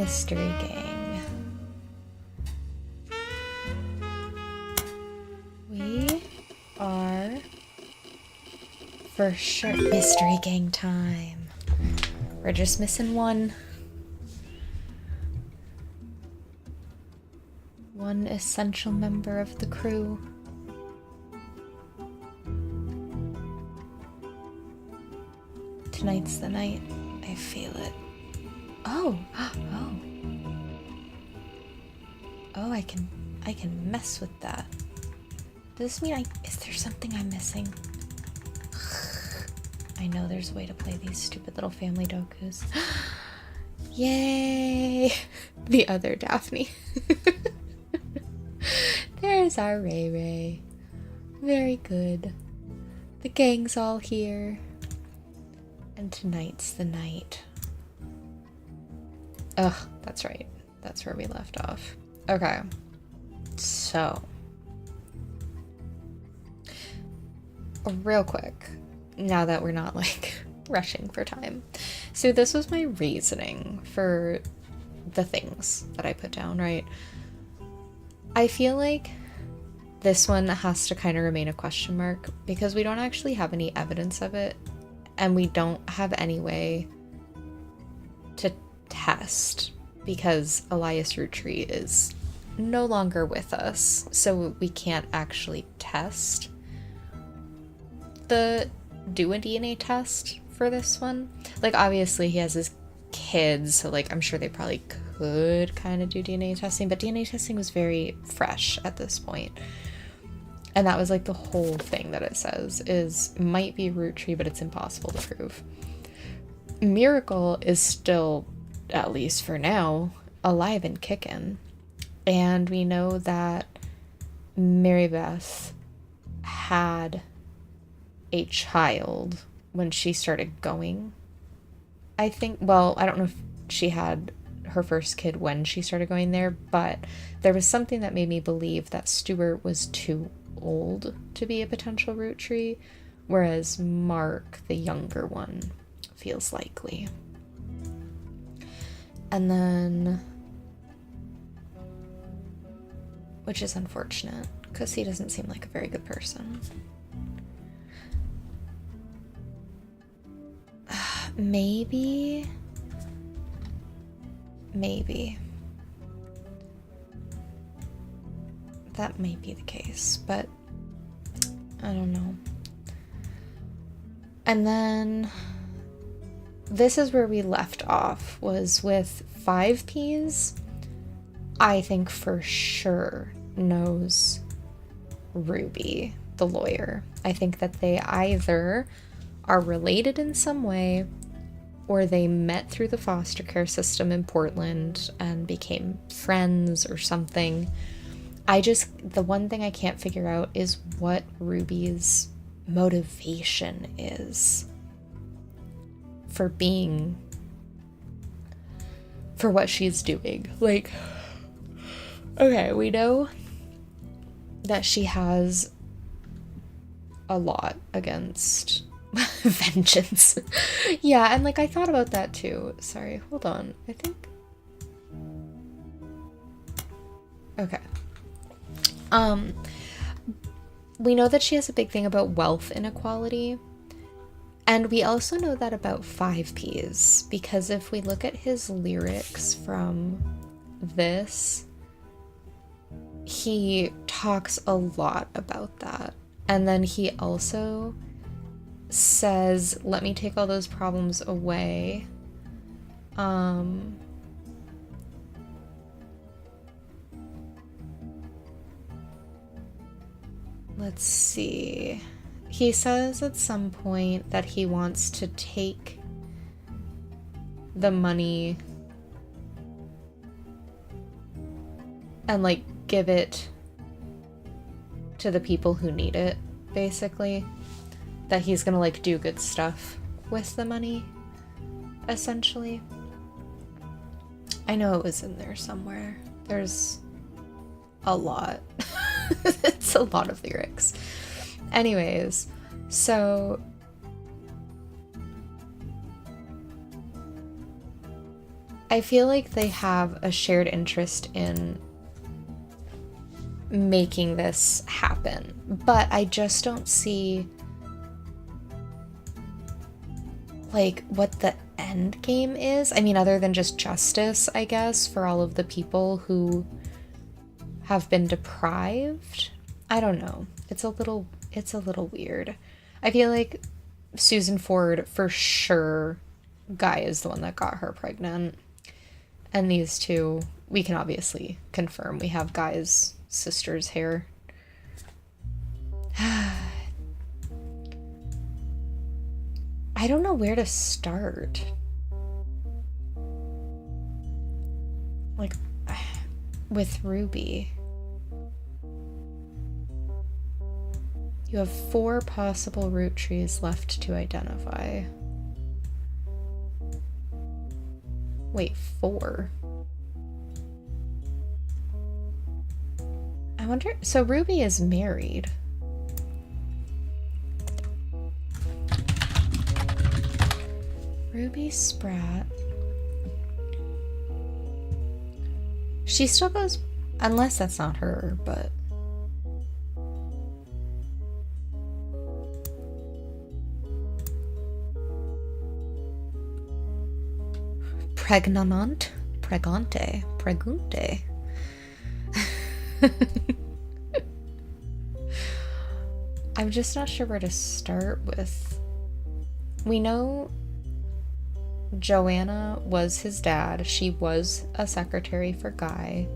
mystery gang. We are for sure mystery gang time. We're just missing one. One essential member of the crew. Tonight's the night. I feel it. Oh, oh. Oh, I can mess with that. Does this mean is there something I'm missing? I know there's a way to play these stupid little family dokus. Yay! The other Daphne. There's our Ray Ray. Very good. The gang's all here. And tonight's the night. Ugh, that's right. That's where we left off. Okay. So. Real quick. Now that we're not, like, rushing for time. So this was my reasoning for the things that I put down, right? I feel like this one has to kind of remain a question mark because we don't actually have any evidence of it. And we don't have any way to test because Elias Roottrees is no longer with us. So we can't actually test do a DNA test for this one. Like, obviously he has his kids, so like I'm sure they probably could kind of do DNA testing, but DNA testing was very fresh at this point. And that was like the whole thing that it says is might be Roottrees, but it's impossible to prove. Miracle is still, at least for now, alive and kicking. And we know that Mary Beth had a child when she started going. I think, well, I don't know if she had her first kid when she started going there, but there was something that made me believe that Stuart was too old to be a potential Roottrees, whereas Mark, the younger one, feels likely. And then, which is unfortunate because he doesn't seem like a very good person. Maybe that may be the case, but I don't know. And then this is where we left off, was with 5Ps. I think for sure knows Ruby, the lawyer. I think that they either are related in some way or they met through the foster care system in Portland and became friends or something. The one thing I can't figure out is what Ruby's motivation is for what she's doing. Like, okay, we know that she has a lot against vengeance. Yeah, and like I thought about that too. Sorry, hold on. I think. Okay. We know that she has a big thing about wealth inequality. And we also know that about 5Ps, because if we look at his lyrics from this, he talks a lot about that. And then he also says, let me take all those problems away. Let's see. He says at some point that he wants to take the money and like give it to the people who need it, basically. That he's gonna like do good stuff with the money, essentially. I know it was in there somewhere. There's a lot. It's a lot of lyrics. Anyways, so I I feel like they have a shared interest in making this happen, but I just don't see like what the end game is. I mean, other than just justice, I guess, for all of the people who have been deprived. I don't know. It's a little weird. I feel like Susan Ford, for sure, Guy is the one that got her pregnant. And these two, we can obviously confirm we have Guy's sister's hair. I don't know where to start. Like, with Ruby. You have 4 possible Roottrees left to identify. Wait, 4? I wonder, so Ruby is married. Ruby Spratt. She still goes, unless that's not her, but... Pregnant? Pregante. Pregunte. I'm just not sure where to start with. We know Joanna was his dad. She was a secretary for Guy.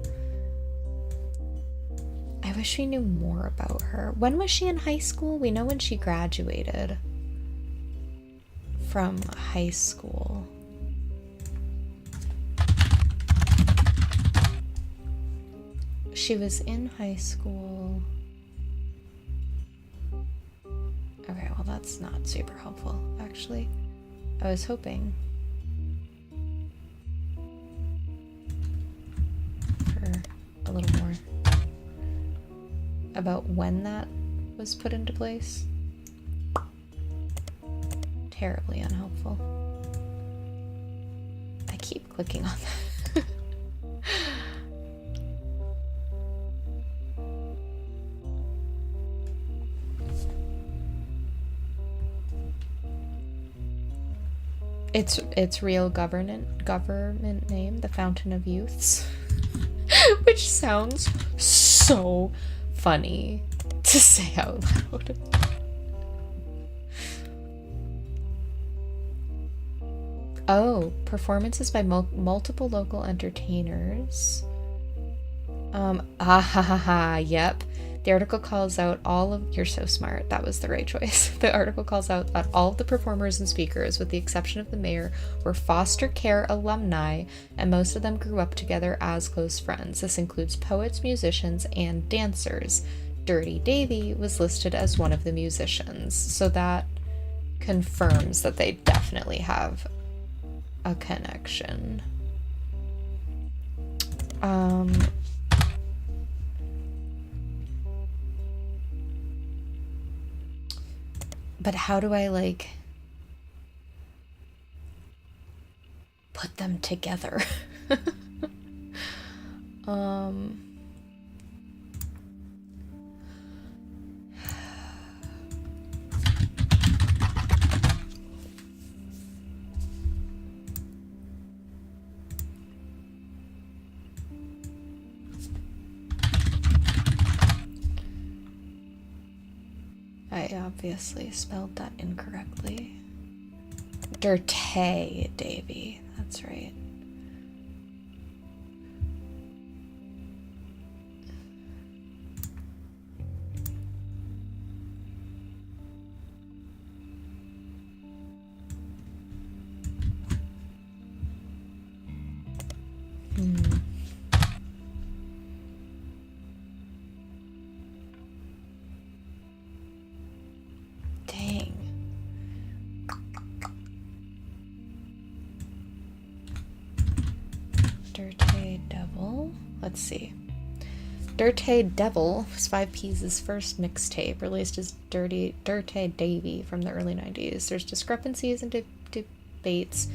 I wish we knew more about her. When was she in high school? We know when she graduated from high school. She was in high school. Okay, well, that's not super helpful, actually. I was hoping for a little more about when that was put into place. Terribly unhelpful. I keep clicking on that. Its real government name, the Fountain of Youths, which sounds so funny to say out loud. Oh, performances by multiple local entertainers. Yep. The article calls out all of... You're so smart. That was the right choice. The article calls out that all of the performers and speakers, with the exception of the mayor, were foster care alumni, and most of them grew up together as close friends. This includes poets, musicians, and dancers. Dirty Davy was listed as one of the musicians, so that confirms that they definitely have a connection. But how do I, like, put them together? I obviously spelled that incorrectly. Dirty Davy, that's right. Dang. Dirty Devil. Let's see. Dirty Devil was 5P's first mixtape, released as Dirty Davy from the early 90s. There's discrepancies and debates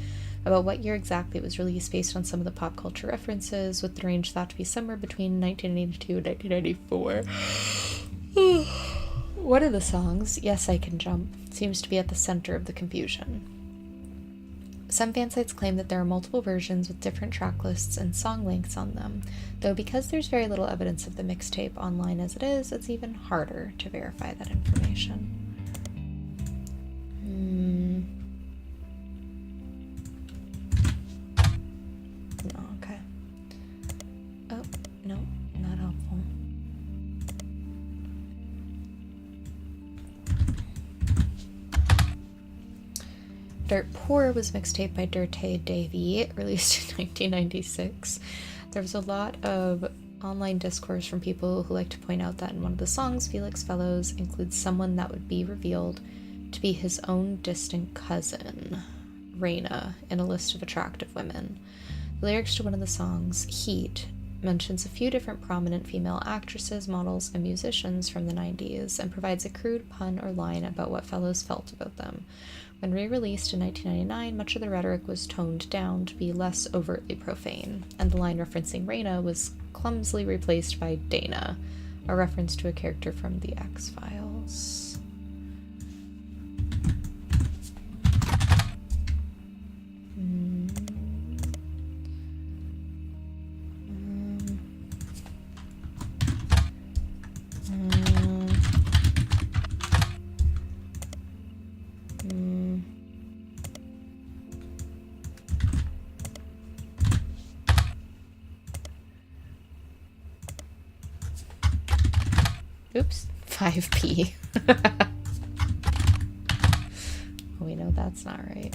about what year exactly it was released based on some of the pop culture references, with the range thought to be somewhere between 1982 and 1994. One of the songs, Yes I Can Jump, seems to be at the center of the confusion. Some fansites claim that there are multiple versions with different track lists and song lengths on them, though because there's very little evidence of the mixtape online as it is, it's even harder to verify that information. No, okay. Oh, no, not helpful. Dirt Poor was mixtape by Dirte Davy, released in 1996. There was a lot of online discourse from people who like to point out that in one of the songs, Felix Fellows includes someone that would be revealed to be his own distant cousin, Raina, in a list of attractive women. The lyrics to one of the songs, Heat, mentions a few different prominent female actresses, models, and musicians from the 90s, and provides a crude pun or line about what Fellows felt about them. When re-released in 1999, much of the rhetoric was toned down to be less overtly profane, and the line referencing Raina was clumsily replaced by Dana, a reference to a character from The X-Files. Oops, 5p. We know that's not right.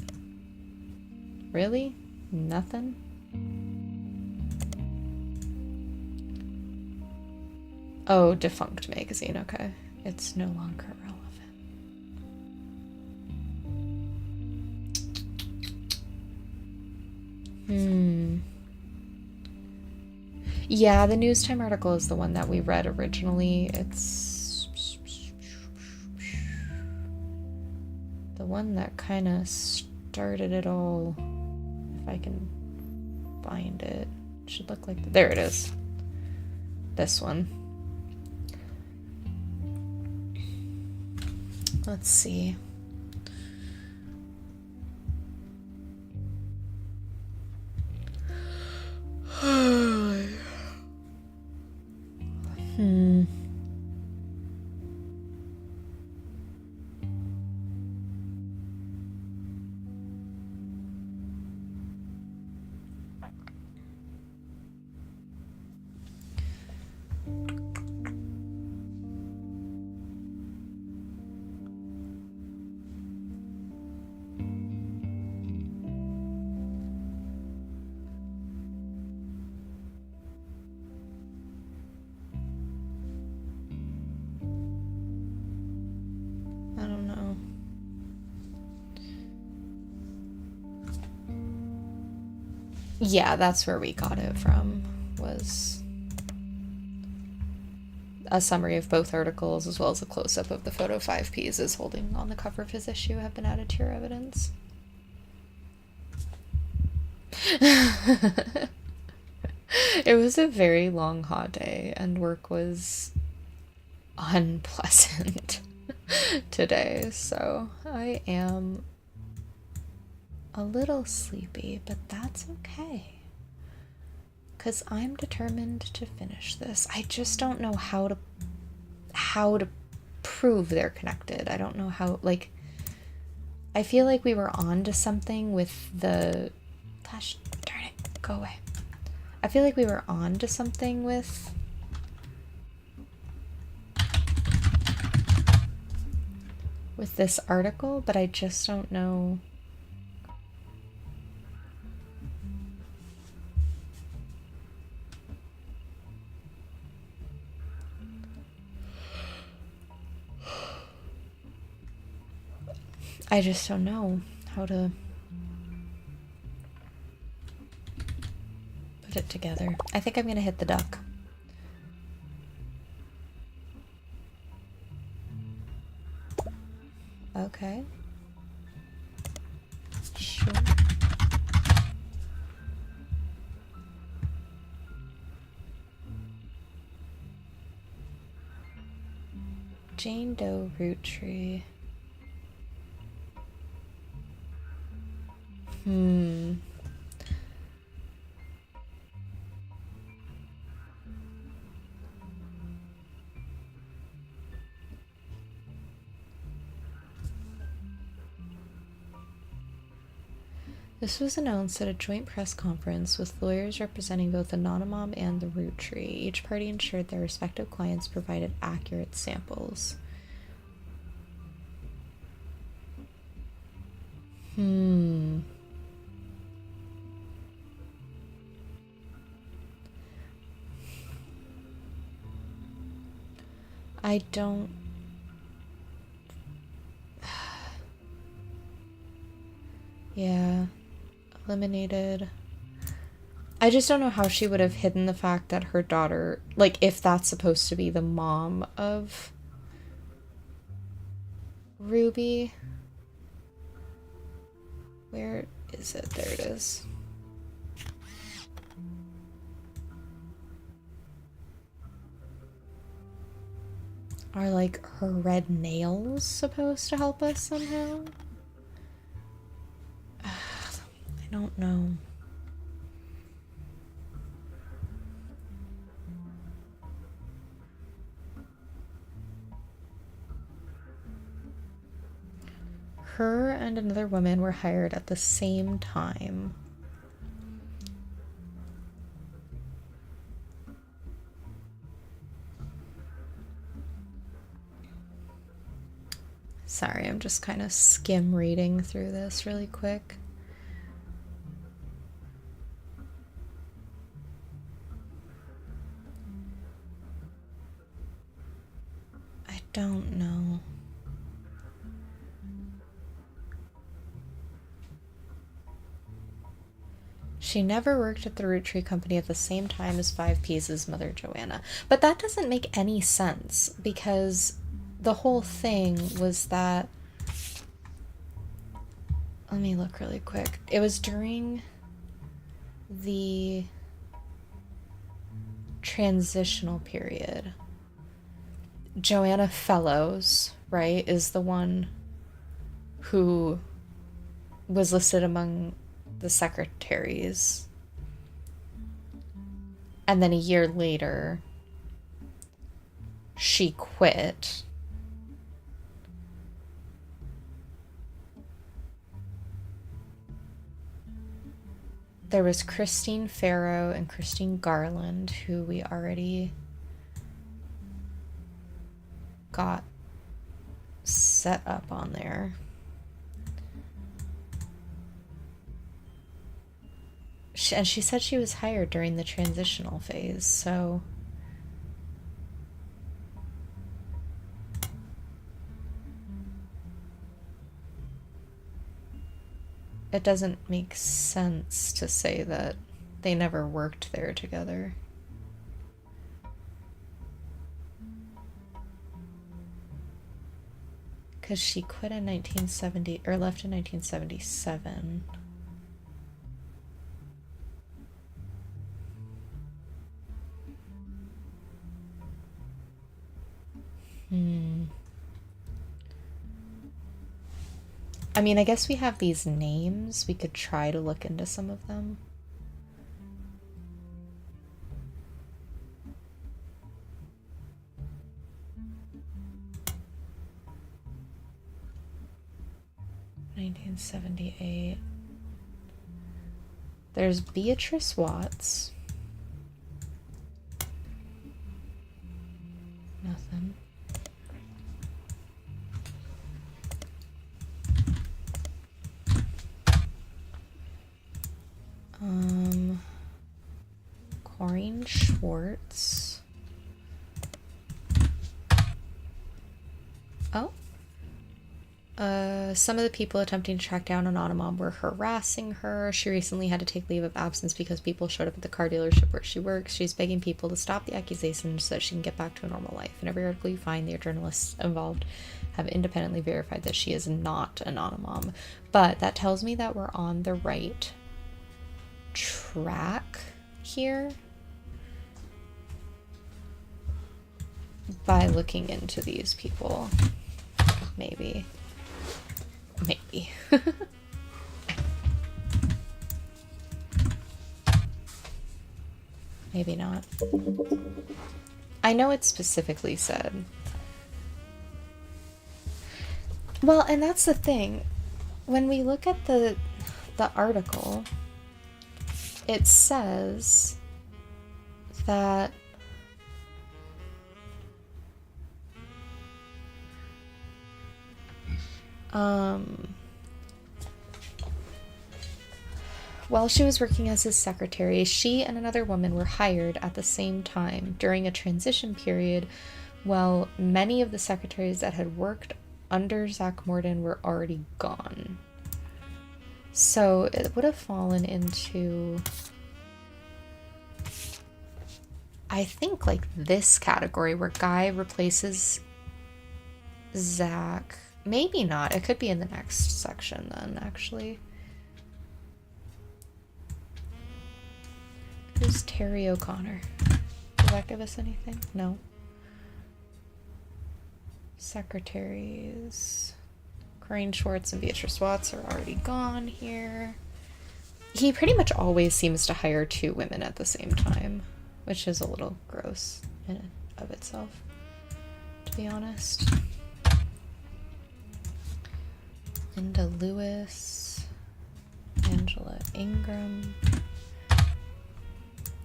Really? Nothing? Oh, defunct magazine, okay. It's no longer relevant. Yeah, the News Time article is the one that we read originally. It's the one that kind of started it all. If I can find it. It should look like there it is. This one. Let's see. Yeah, that's where we got it from, was a summary of both articles as well as a close-up of the photo 5Ps is holding on the cover of his issue have been added to your evidence. It was a very long, hot day, and work was unpleasant today, so I am a little sleepy, but that's okay. Because I'm determined to finish this. I just don't know how to prove they're connected. I don't know how, like, I feel like we were on to something with the... Gosh, darn it, go away. I feel like we were on to something with... this article, but I just don't know... I just don't know how to put it together. I think I'm gonna hit the duck. Okay. Sure. Jane Doe root tree. This was announced at a joint press conference with lawyers representing both the Nonomom and the root tree. Each party ensured their respective clients provided accurate samples. I don't... Yeah. Eliminated. I just don't know how she would have hidden the fact that her daughter, like, if that's supposed to be the mom of Ruby. Where is it? There it is. Are, like, her red nails supposed to help us somehow? I don't know. Her and another woman were hired at the same time. Sorry, I'm just kind of skim reading through this really quick. I don't know. She never worked at the Root Tree Company at the same time as 5P's mother, Joanna. But that doesn't make any sense, because the whole thing was that... Let me look really quick. It was during the transitional period. Joanna Fellows, right, is the one who was listed among the secretaries. And then a year later, she quit. There was Christine Farrow and Christine Garland, who we already got set up on there. And she said she was hired during the transitional phase, so... It doesn't make sense to say that they never worked there together. Because she quit in 1970, or left in 1977. I mean, I guess we have these names. We could try to look into some of them. (1978). There's Beatrice Watts. Nothing. Corinne Schwartz. Oh. Some of the people attempting to track down Anonymom were harassing her. She recently had to take leave of absence because people showed up at the car dealership where she works. She's begging people to stop the accusations so that she can get back to a normal life. In every article you find, the journalists involved have independently verified that she is not Anonymom. But that tells me that we're on the right track here. by looking into these people. Maybe. Maybe. Maybe not. I know it specifically said. Well, and that's the thing. When we look at the article, it says that while she was working as his secretary, she and another woman were hired at the same time during a transition period while many of the secretaries that had worked under Zach Morton were already gone. So it would have fallen into, I think, like this category where Guy replaces Zach. Maybe not. It could be in the next section then, actually. Who's Terry O'Connor? Does that give us anything? No. Secretaries. Corinne Schwartz and Beatrice Watts are already gone here. He pretty much always seems to hire two women at the same time, which is a little gross in and of itself, to be honest. Linda Lewis, Angela Ingram.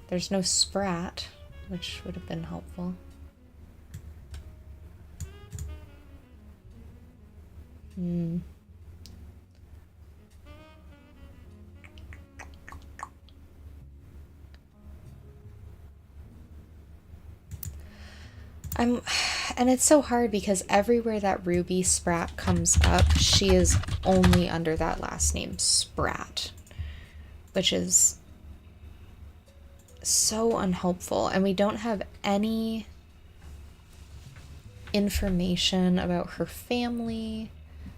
There's no Spratt, which would have been helpful. And it's so hard because everywhere that Ruby Spratt comes up, she is only under that last name, Spratt, which is so unhelpful. And we don't have any information about her family.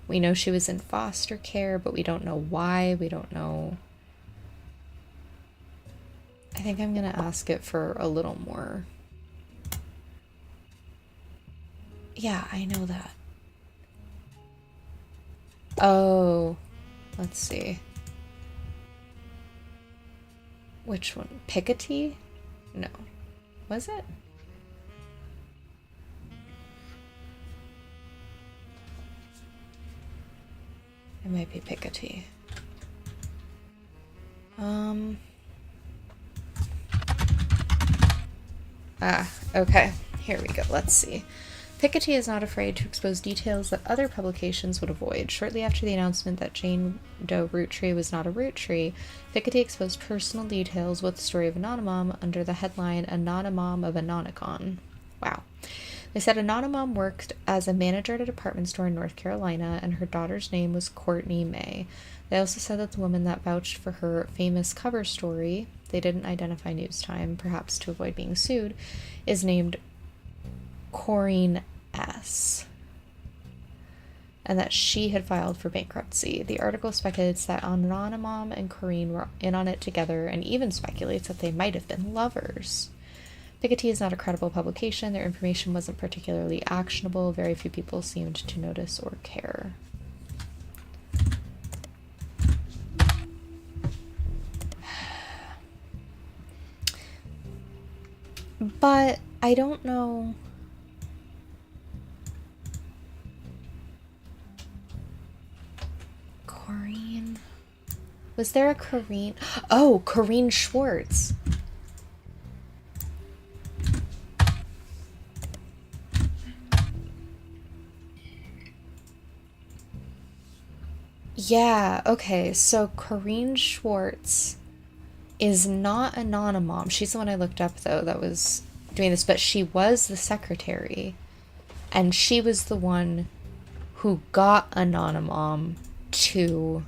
We know she was in foster care, but we don't know why. We don't know. I think I'm going to ask it for a little more. Yeah, I know that. Oh, let's see. Which one? Piketty? No. Was it? It might be Piketty. Okay. Here we go. Let's see. Piketty is not afraid to expose details that other publications would avoid. Shortly after the announcement that Jane Doe Roottree was not a root tree, Piketty exposed personal details with the story of Anonymom under the headline Anonymom of Anonicon. Wow. They said Anonymom worked as a manager at a department store in North Carolina, and her daughter's name was Courtney May. They also said that the woman that vouched for her famous cover story, they didn't identify news time, perhaps to avoid being sued, is named Corinne S., and that she had filed for bankruptcy. The article speculates that Anonymom and Corinne were in on it together, and even speculates that they might have been lovers. Piketty is not a credible publication. Their information wasn't particularly actionable. Very few people seemed to notice or care. But I don't know. Corinne? Was there a Corinne? Oh, Corinne Schwartz. Yeah, okay, so Corinne Schwartz is not Anonymom. She's the one I looked up, though, that was doing this, but she was the secretary, and she was the one who got Anonymom to...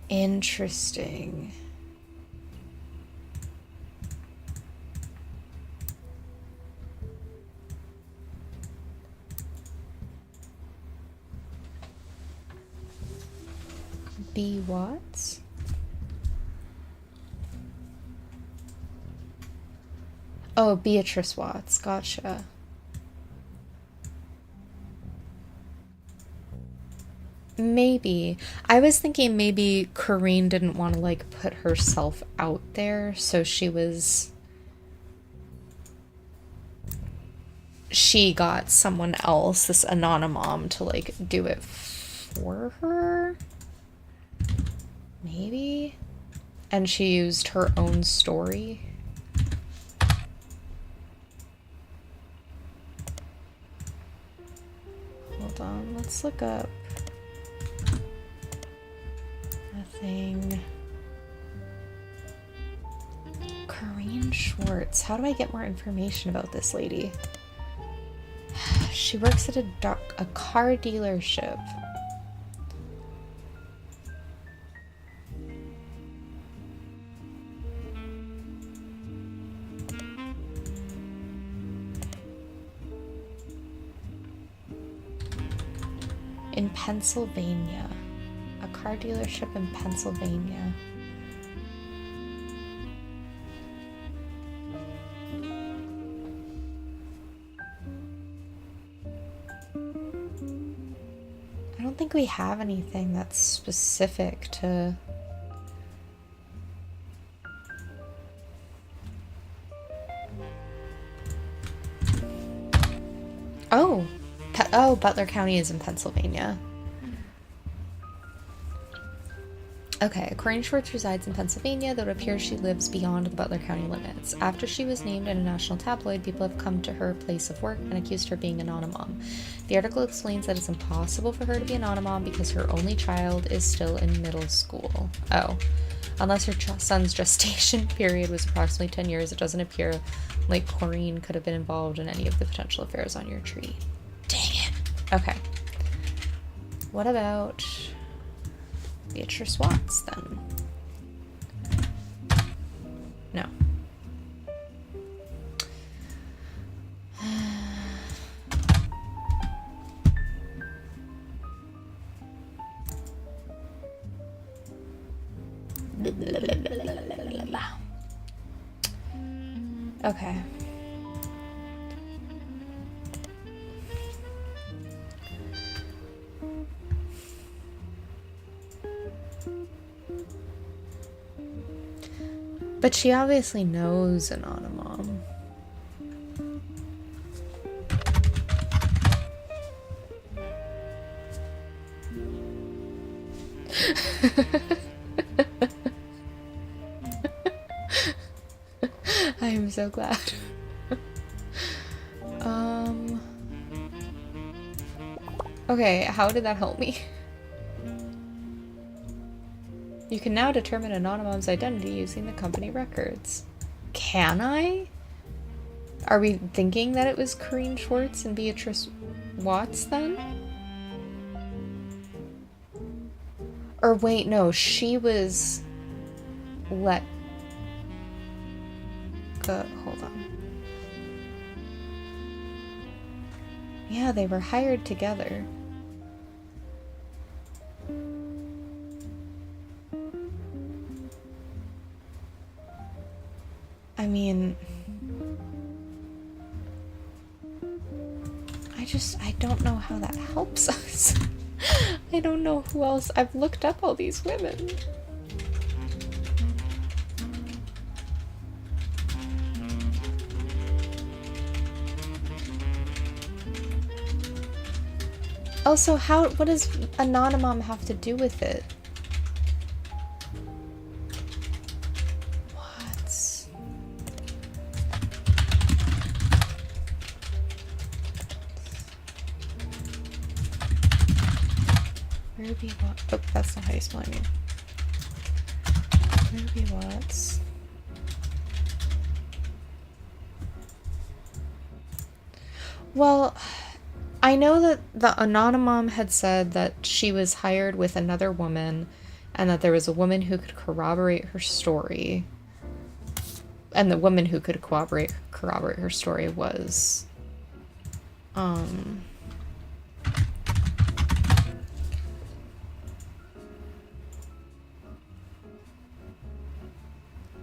Interesting. B. Watts? Oh, Beatrice Watts. Gotcha. Maybe. I was thinking maybe Corrine didn't want to, like, put herself out there, so she got someone else, this Anonymom, to, like, do it for her? Maybe? And she used her own story? Hold on, let's look up. Nothing. Corrine Schwartz. How do I get more information about this lady? She works at a car dealership. In Pennsylvania. A car dealership in Pennsylvania. I don't think we have anything that's specific to... Oh! Oh, Butler County is in Pennsylvania. Okay, Corrine Schwartz resides in Pennsylvania, though it appears she lives beyond the Butler County limits. After she was named in a national tabloid, people have come to her place of work and accused her of being an Anonymom. The article explains that it's impossible for her to be an Anonymom because her only child is still in middle school. Oh. Unless her son's gestation period was approximately 10 years, it doesn't appear like Corrine could have been involved in any of the potential affairs on your tree. Dang it. Okay. What about Beatrice Watts, then? No. Okay. But she obviously knows Anonymom. I am so glad. Okay, how did that help me? You can now determine Anonymom's identity using the company records. Can I? Are we thinking that it was Corrine Schwartz and Beatrice Watts then? Or wait, no, she was let go. Hold on. Yeah, they were hired together. I mean, I don't know how that helps us. I don't know who else. I've looked up all these women. Also, what does Anonymom have to do with it? Ruby Watts. Oh, that's not how you spell my name. Ruby Watts. Well, I know that the Anonymom had said that she was hired with another woman and that there was a woman who could corroborate her story. And the woman who could corroborate her story was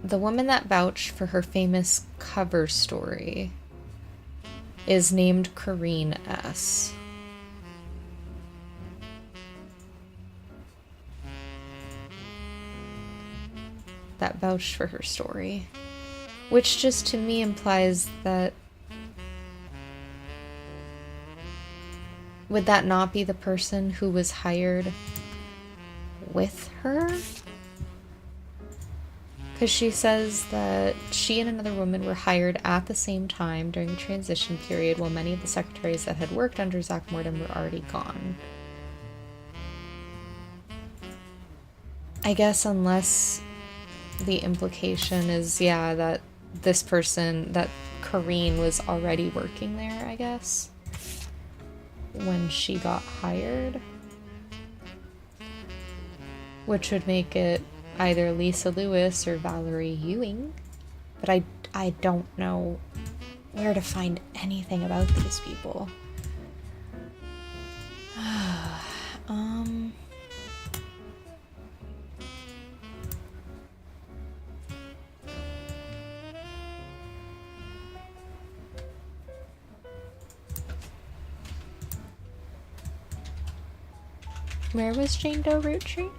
the woman that vouched for her famous cover story is named Corrine S. That vouched for her story. Which just to me implies that... Would that not be the person who was hired with her? Because she says that she and another woman were hired at the same time during a transition period while many of the secretaries that had worked under Zach Morton were already gone. I guess unless the implication is, yeah, that this person, that Corrine was already working there, I guess, when she got hired. Which would make it either Lisa Lewis or Valerie Ewing. But I don't know where to find anything about these people. Where was Jane Doe Roottrees?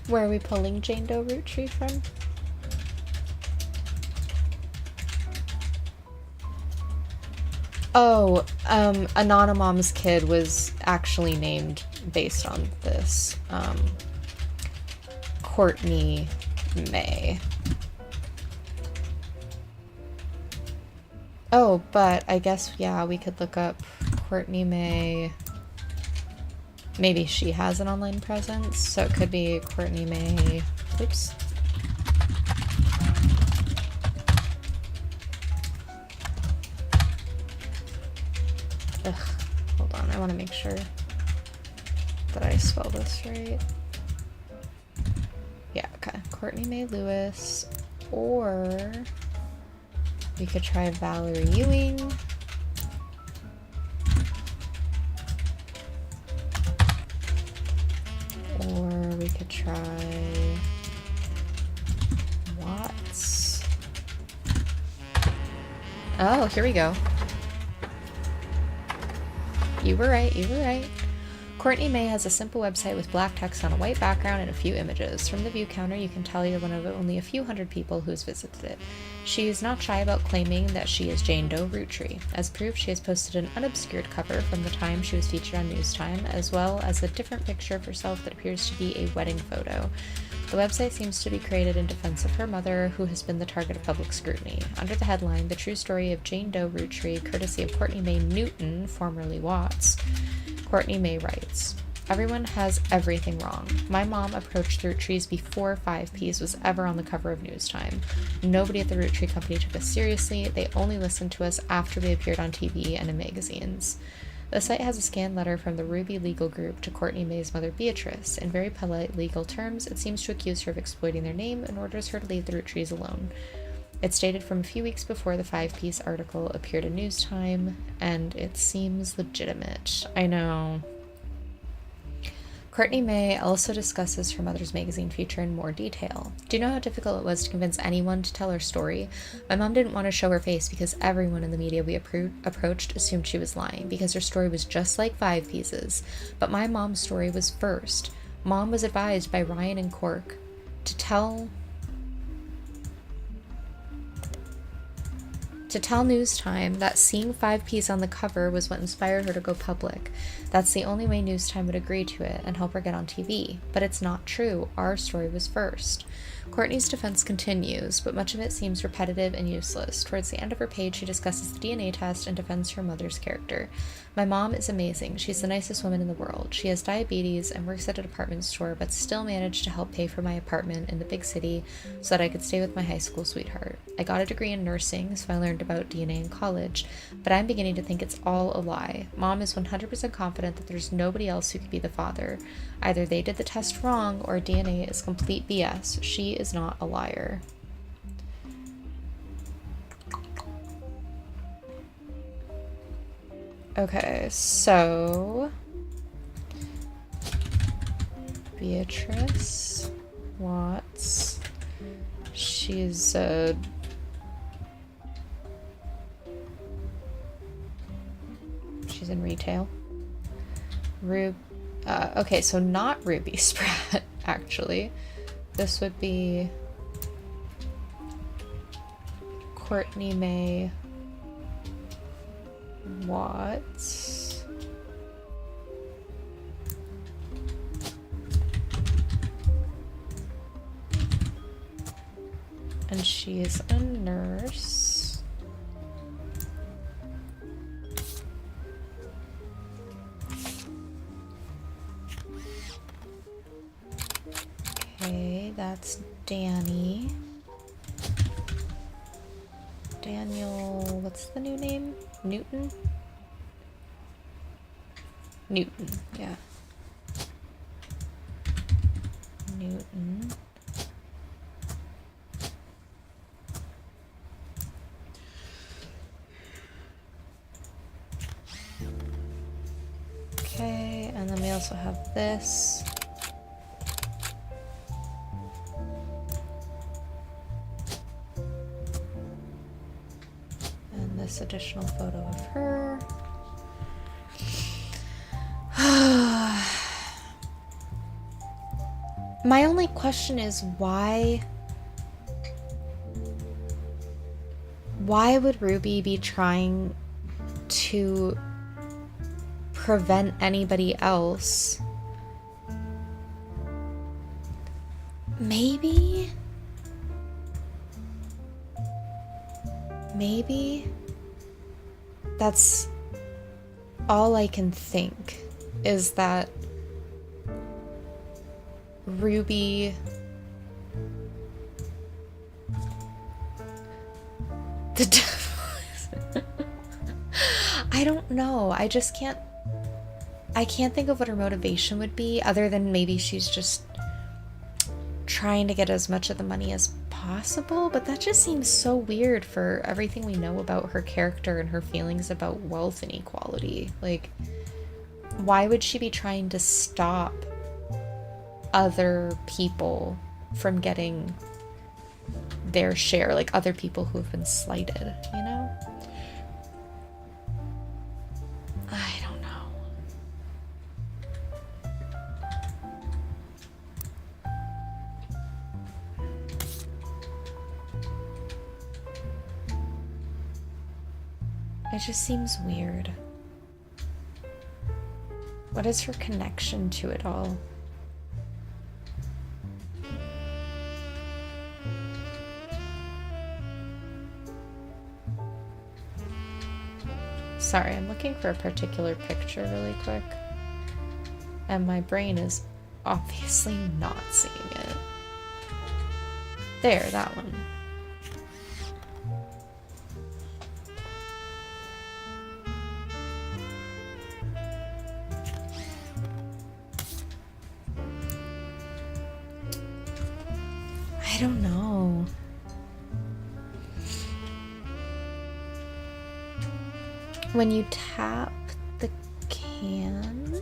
Where are we pulling Jane Doe Roottrees from? Oh, Anonymom's kid was actually named based on this. Courtney May. Oh, but I guess, yeah, we could look up Courtney May. Maybe she has an online presence, so it could be Courtney May. Oops. Ugh, hold on, I want to make sure that I spell this right. Yeah, okay. Courtney May Lewis, or we could try Valerie Ewing. Or we could try Watts. Oh, here we go. You were right, you were right. Courtney May has a simple website with black text on a white background and a few images. From the view counter, you can tell you're one of only a few hundred people who's visited it. She is not shy about claiming that she is Jane Doe Roottrees. As proof, she has posted an unobscured cover from the time she was featured on Newstime, as well as a different picture of herself that appears to be a wedding photo. The website seems to be created in defense of her mother, who has been the target of public scrutiny. Under the headline, The True Story of Jane Doe Roottrees, courtesy of Courtney May Newton, formerly Watts, Courtney May writes, "Everyone has everything wrong. My mom approached Roottrees before 5Ps was ever on the cover of Newstime. Nobody at the Roottrees company took us seriously. They only listened to us after we appeared on TV and in magazines." The site has a scanned letter from the Ruby legal group to Courtney May's mother Beatrice. In very polite legal terms, it seems to accuse her of exploiting their name and orders her to leave the Roottrees alone. It's dated from a few weeks before the 5-piece article appeared in Newstime, and it seems legitimate. I know. Courtney May also discusses her mother's magazine feature in more detail. "Do you know how difficult it was to convince anyone to tell her story? My mom didn't want to show her face because everyone in the media we approached assumed she was lying, because her story was just like 5P's. But my mom's story was first. Mom was advised by Ryan and Cork to tell Newstime that seeing 5Ps on the cover was what inspired her to go public. That's the only way Newstime would agree to it and help her get on TV. But it's not true. Our story was first." Courtney's defense continues, but much of it seems repetitive and useless. Towards the end of her page, she discusses the DNA test and defends her mother's character. "My mom is amazing. She's the nicest woman in the world. She has diabetes and works at a department store, but still managed to help pay for my apartment in the big city so that I could stay with my high school sweetheart. I got a degree in nursing, so I learned about DNA in college, but I'm beginning to think it's all a lie. Mom is 100% confident that there's nobody else who could be the father. Either they did the test wrong or DNA is complete BS. She is not a liar." Okay, so Beatrice Watts. She's she's in retail. Okay, so not Ruby Spratt, actually. This would be Courtney May Watts. And she is a nurse. Okay, that's Danny. Daniel, what's the new name? Newton? Newton, yeah. Newton. Okay, and then we also have this. And this additional photo of her. My only question is why would Ruby be trying to prevent anybody else? Maybe that's all I can think, is that Ruby I don't know. I can't think of what her motivation would be, other than maybe she's just trying to get as much of the money as possible, but that just seems so weird for everything we know about her character and her feelings about wealth inequality. Like, why would she be trying to stop other people from getting their share, like other people who have been slighted, you know? I don't know. It just seems weird. What is her connection to it all? Sorry, I'm looking for a particular picture really quick. And my brain is obviously not seeing it. There, that one. I don't know. When you tap the can,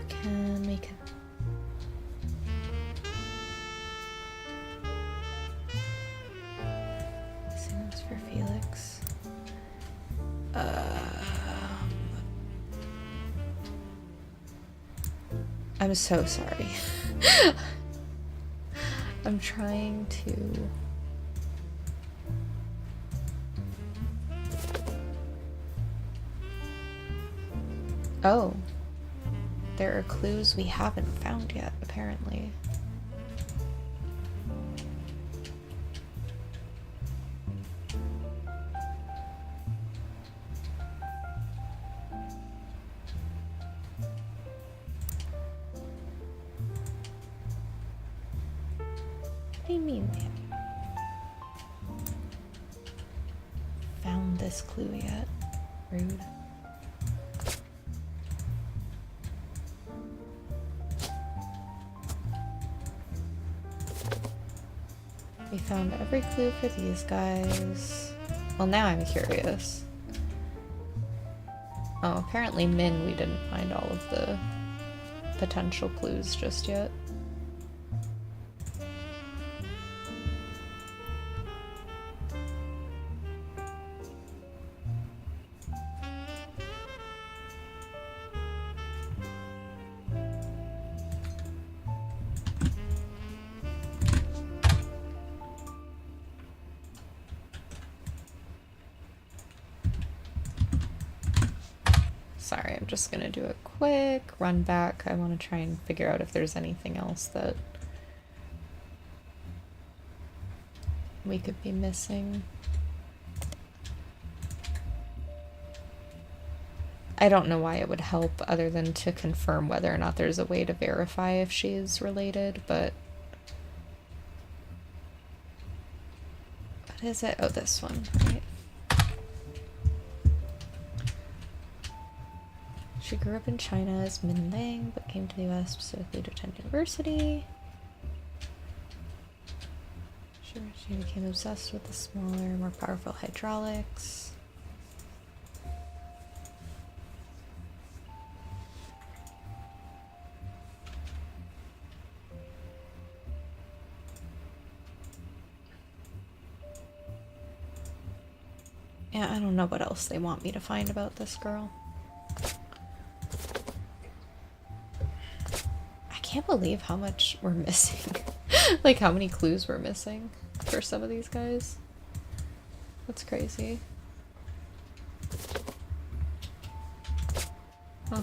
can make it. That's for Felix. I'm so sorry. I'm trying to. Oh, there are clues we haven't found yet, apparently. What do you mean we haven't found this clue yet? Rude. We found every clue for these guys. Well, now I'm curious. Oh, apparently Min, we didn't find all of the potential clues just yet. Sorry, I'm just gonna do a quick run back. I want to try and figure out if there's anything else that we could be missing. I don't know why it would help other than to confirm whether or not there's a way to verify if she is related, but... What is it? Oh, this one, right? She grew up in China as Min Lang, but came to the US specifically to attend university. She became obsessed with the smaller, more powerful hydraulics. Yeah, I don't know what else they want me to find about this girl. I can't believe how much we're missing. Like how many clues we're missing for some of these guys. That's crazy. Huh.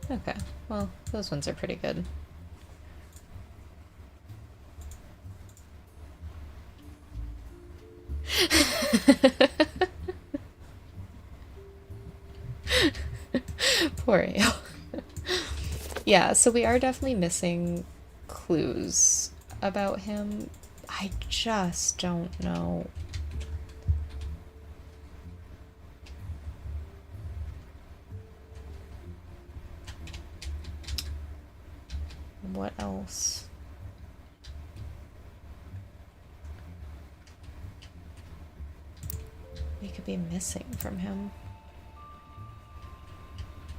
Okay, well, those ones are pretty good. Poor Ale. Yeah, so we are definitely missing clues about him. I just don't know. What else? We could be missing from him.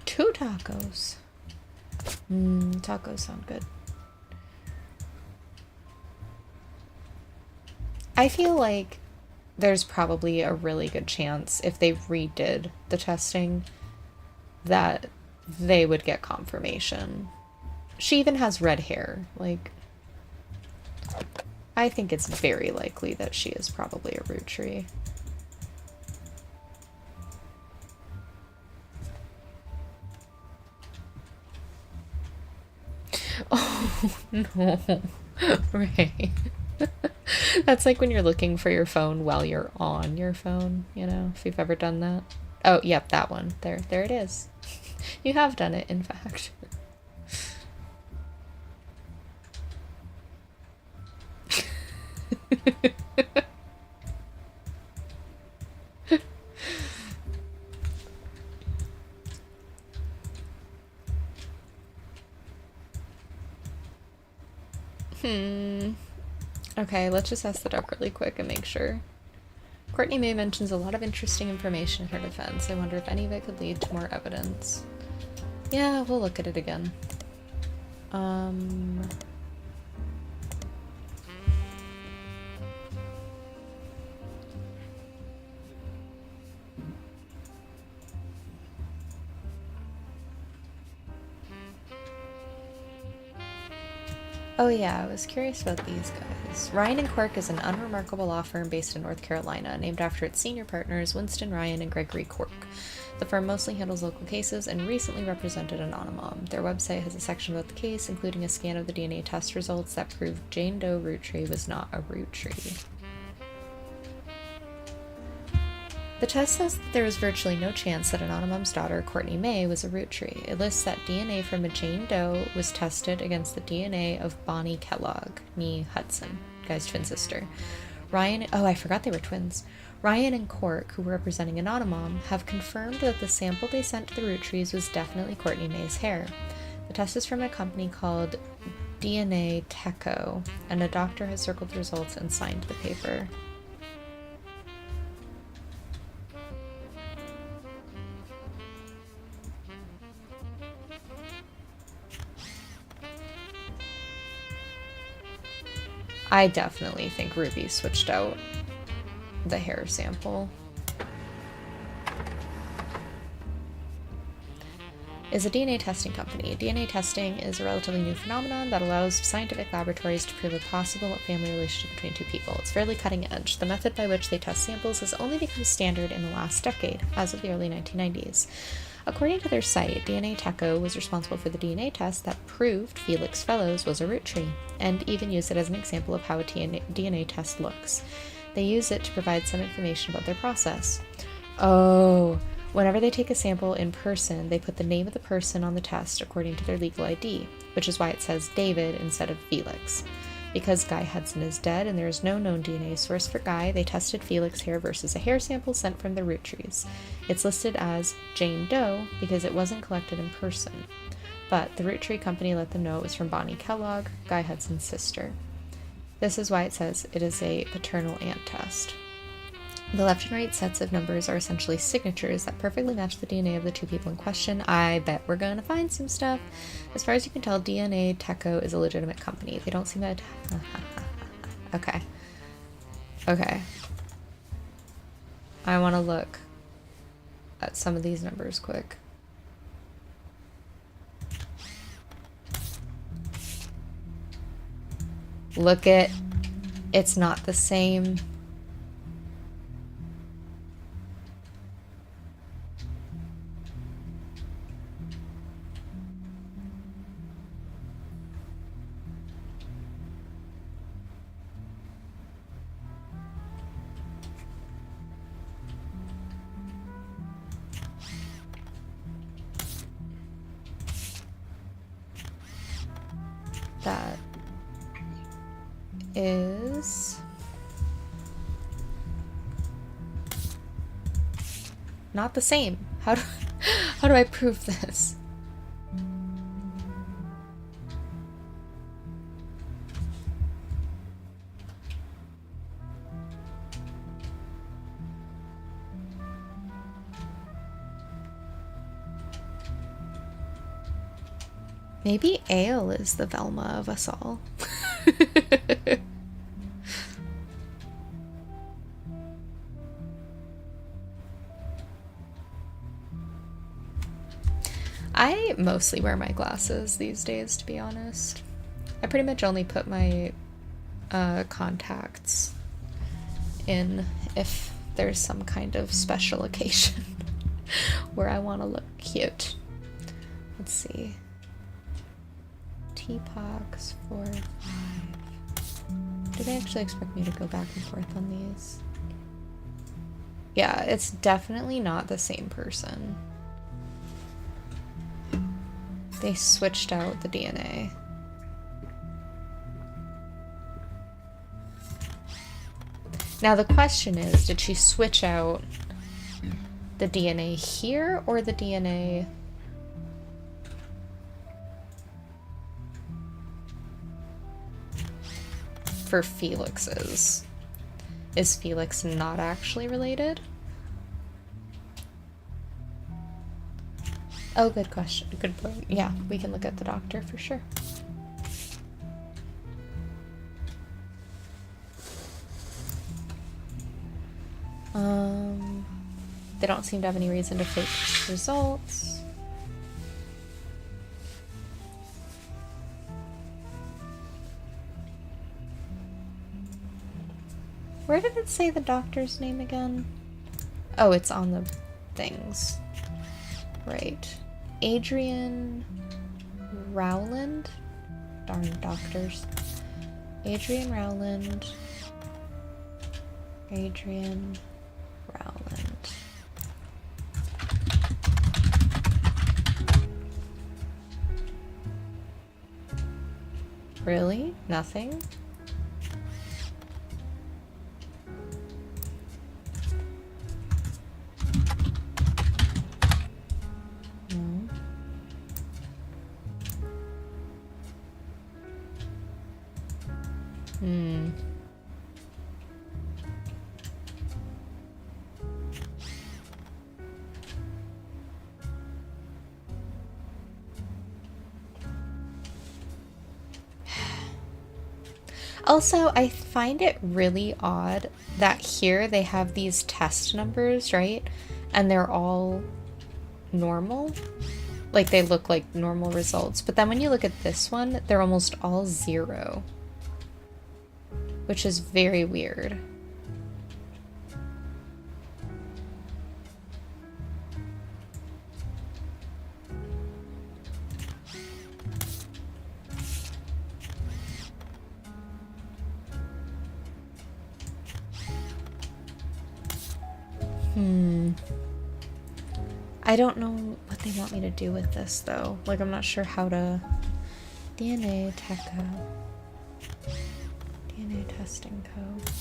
2 tacos. Tacos sound good. I feel like there's probably a really good chance if they redid the testing that they would get confirmation. She even has red hair. Like, I think it's very likely that she is probably a Roottrie. Oh, no. Right. That's like when you're looking for your phone while you're on your phone, you know, if you've ever done that. Oh, yep, that one. There it is. You have done it, in fact. Okay, let's just ask the duck really quick and make sure. Courtney May mentions a lot of interesting information in her defense. I wonder if any of it could lead to more evidence. Yeah, we'll look at it again. Oh yeah, I was curious about these guys. Ryan and Quirk is an unremarkable law firm based in North Carolina, named after its senior partners Winston Ryan and Gregory Quirk. The firm mostly handles local cases and recently represented an Anonymom. Their website has a section about the case, including a scan of the DNA test results that proved Jane Doe Roottrie was not a Roottrie. The test says that there was virtually no chance that Anonymom's daughter, Courtney May, was a Roottrie. It lists that DNA from a Jane Doe was tested against the DNA of Bonnie Kellogg, nee Hudson, guy's twin sister. Ryan, oh, I forgot they were twins. Ryan and Cork, who were representing Anonymom, have confirmed that the sample they sent to the Roottries was definitely Courtney May's hair. The test is from a company called DNA Teco, and a doctor has circled the results and signed the paper. I definitely think Ruby switched out the hair sample. Is a DNA testing company. DNA testing is a relatively new phenomenon that allows scientific laboratories to prove a possible family relationship between two people. It's fairly cutting edge. The method by which they test samples has only become standard in the last decade, as of the early 1990s. According to their site, DNA Techo was responsible for the DNA test that proved Felix Fellows was a root tree, and even used it as an example of how a DNA test looks. They use it to provide some information about their process. Oh, whenever they take a sample in person, they put the name of the person on the test according to their legal ID, which is why it says David instead of Felix. Because Guy Hudson is dead and there is no known DNA source for Guy, they tested Felix hair versus a hair sample sent from the Roottrees. It's listed as Jane Doe because it wasn't collected in person. But the Roottree company let them know it was from Bonnie Kellogg, Guy Hudson's sister. This is why it says it is a paternal aunt test. The left and right sets of numbers are essentially signatures that perfectly match the DNA of the two people in question. I bet we're going to find some stuff. As far as you can tell, DNA Techo is a legitimate company. They don't seem to... Okay. Okay. I want to look at some of these numbers quick. Look at... It's not the same... That is not the same. How do I prove this? Maybe Ale is the Velma of us all. I mostly wear my glasses these days, to be honest. I pretty much only put my contacts in if there's some kind of special occasion where I want to look cute. Let's see. Teapox 4, 5. Do they actually expect me to go back and forth on these? Yeah, it's definitely not the same person. They switched out the DNA. Now the question is, did she switch out the DNA here or the DNA for Felix's? Is Felix not actually related? Oh, good question. Good point. Yeah, we can look at the doctor for sure. They don't seem to have any reason to fake results. Where did it say the doctor's name again? Oh, it's on the things. Right. Adrian Rowland? Darn doctors. Adrian Rowland. Adrian Rowland. Really? Nothing? Also, I find it really odd that here they have these test numbers, right? And they're all normal. Like they look like normal results. But then when you look at this one, they're almost all 0. Which is very weird. I don't know what they want me to do with this though. Like I'm not sure how to DNA testing code.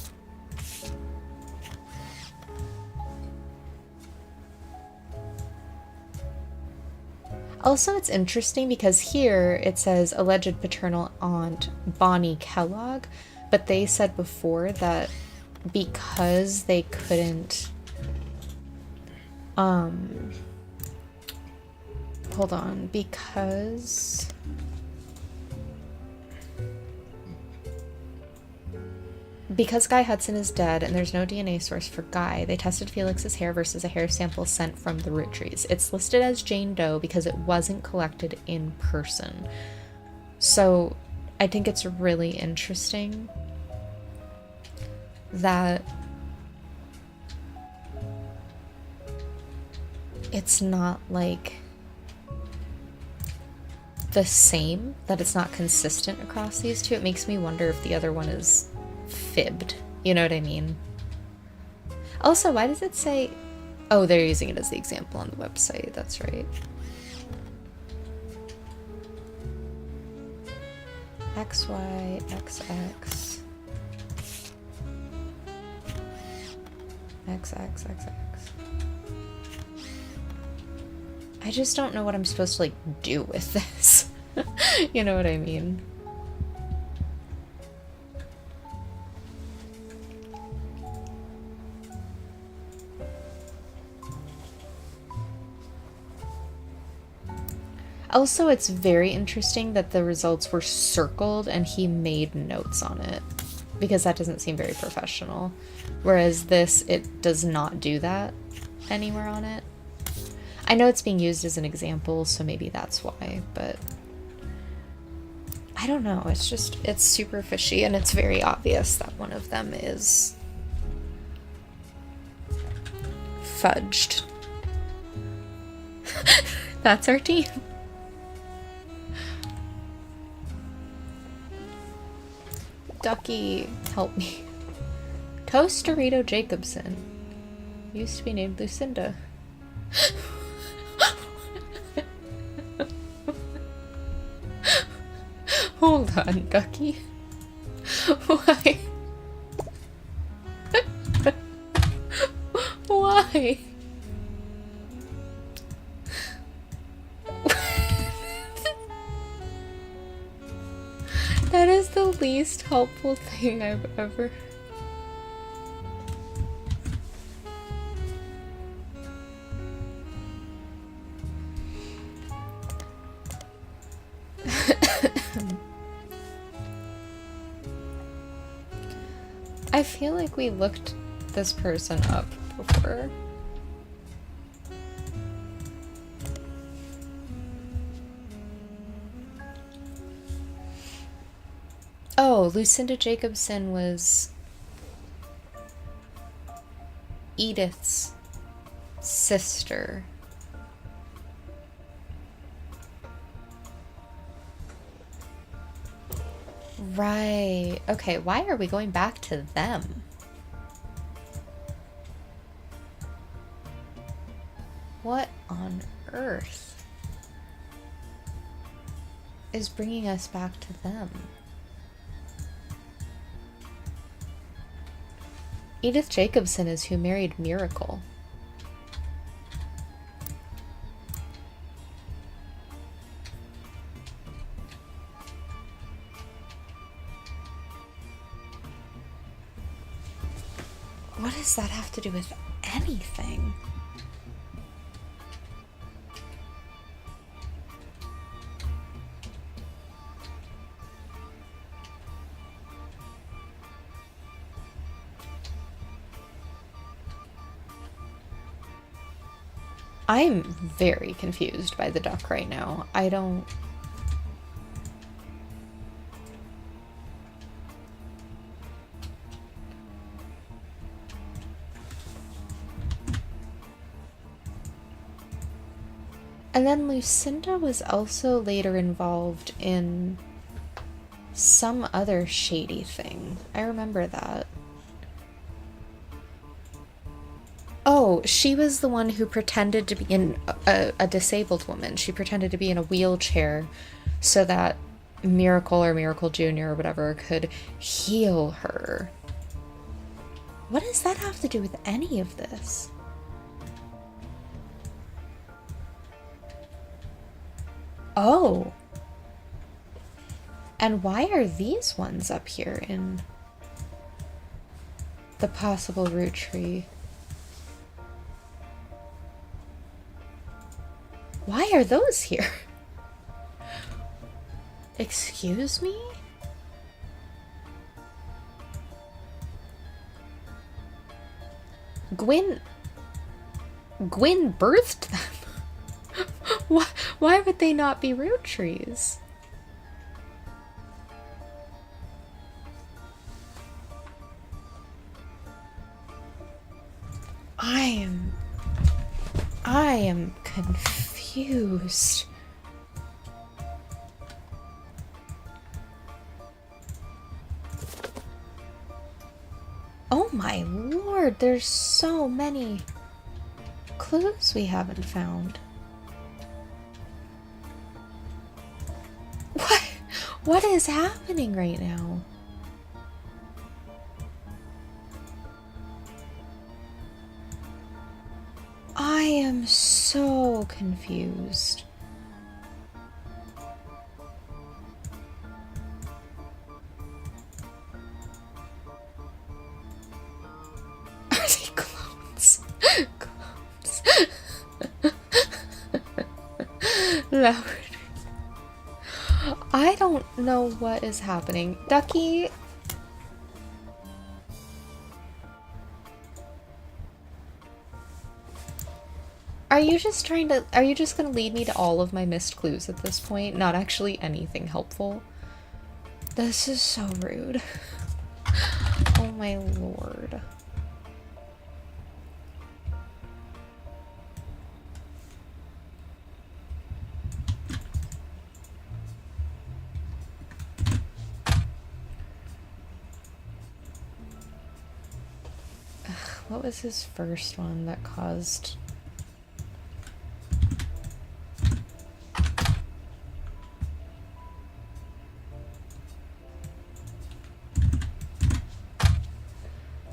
Also, it's interesting because here it says alleged paternal aunt Bonnie Kellogg, but they said before that because they couldn't hold on, because Guy Hudson is dead and there's no DNA source for Guy, they tested Felix's hair versus a hair sample sent from the Roottrees. It's listed as Jane Doe because it wasn't collected in person. So I think it's really interesting that it's not like the same, that it's not consistent across these two. It makes me wonder if the other one is fibbed. You know what I mean? Also, why does it say... Oh, they're using it as the example on the website. That's right. XY, XX. XX. I just don't know what I'm supposed to, like, do with this. You know what I mean? Also, it's very interesting that the results were circled and he made notes on it, because that doesn't seem very professional. Whereas this, it does not do that anywhere on it. I know it's being used as an example, so maybe that's why, but I don't know. It's just, it's super fishy, and it's very obvious that one of them is fudged. That's our team. Ducky, help me. Toast Dorito Jacobson. Used to be named Lucinda. Hold on, Ducky. Why? Why? That is the least helpful thing I've ever... I feel like we looked this person up before. Oh, Lucinda Jacobson was Edith's sister. Right. Okay, why are we going back to them? What on earth is bringing us back to them? Edith Jacobson is who married Miracle. What does that have to do with anything? I'm very confused by the duck right now. I don't... And then Lucinda was also later involved in some other shady thing. I remember that. Oh, she was the one who pretended to be a disabled woman. She pretended to be in a wheelchair so that Miracle or Miracle Jr. or whatever could heal her. What does that have to do with any of this? Oh. And why are these ones up here in the possible root tree? Why are those here? Excuse me? Gwyn birthed them. Why would they not be root trees? I am confused. Oh my lord, there's so many clues we haven't found. What is happening right now? I am so confused. Are they clones? Clones. Loud. I don't know what is happening. Ducky. Are you just gonna lead me to all of my missed clues at this point? Not actually anything helpful? This is so rude. Oh my lord. Ugh, what was his first one that caused...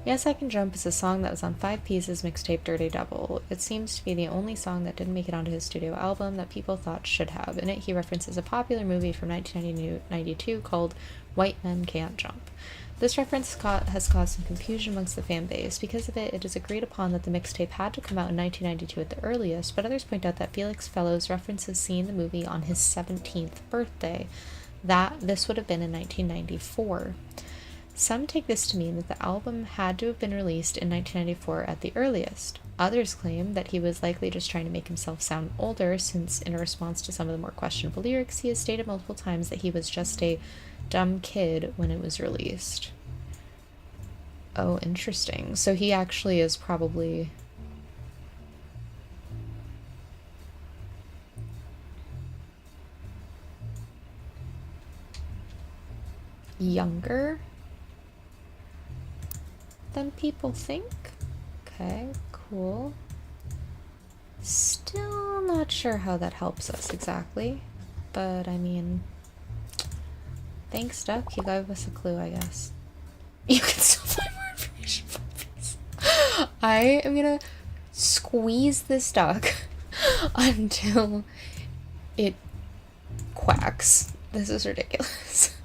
Yes, I Can Jump is a song that was on 5 Pieces mixtape Dirty Double. It seems to be the only song that didn't make it onto his studio album that people thought should have. In it, he references a popular movie from 1992 called White Men Can't Jump. This reference has caused some confusion amongst the fan base. Because of it, it is agreed upon that the mixtape had to come out in 1992 at the earliest, but others point out that Felix Fellows references seeing the movie on his 17th birthday. This would have been in 1994. Some take this to mean that the album had to have been released in 1994 at the earliest. Others claim that he was likely just trying to make himself sound older, since in response to some of the more questionable lyrics, he has stated multiple times that he was just a dumb kid when it was released. Oh, interesting. So he actually is probably... younger than people think? Okay, cool. Still not sure how that helps us exactly, but I mean, thanks, Duck. You gave us a clue, I guess. You can still find more information from this. I am gonna squeeze this duck until it quacks. This is ridiculous.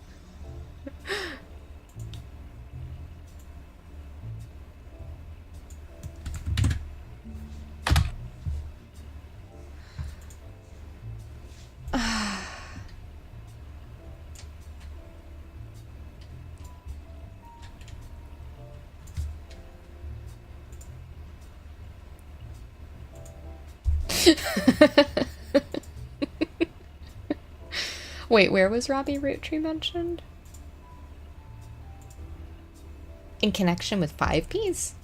Wait, where was Robbie Roottrees mentioned? In connection with 5Ps?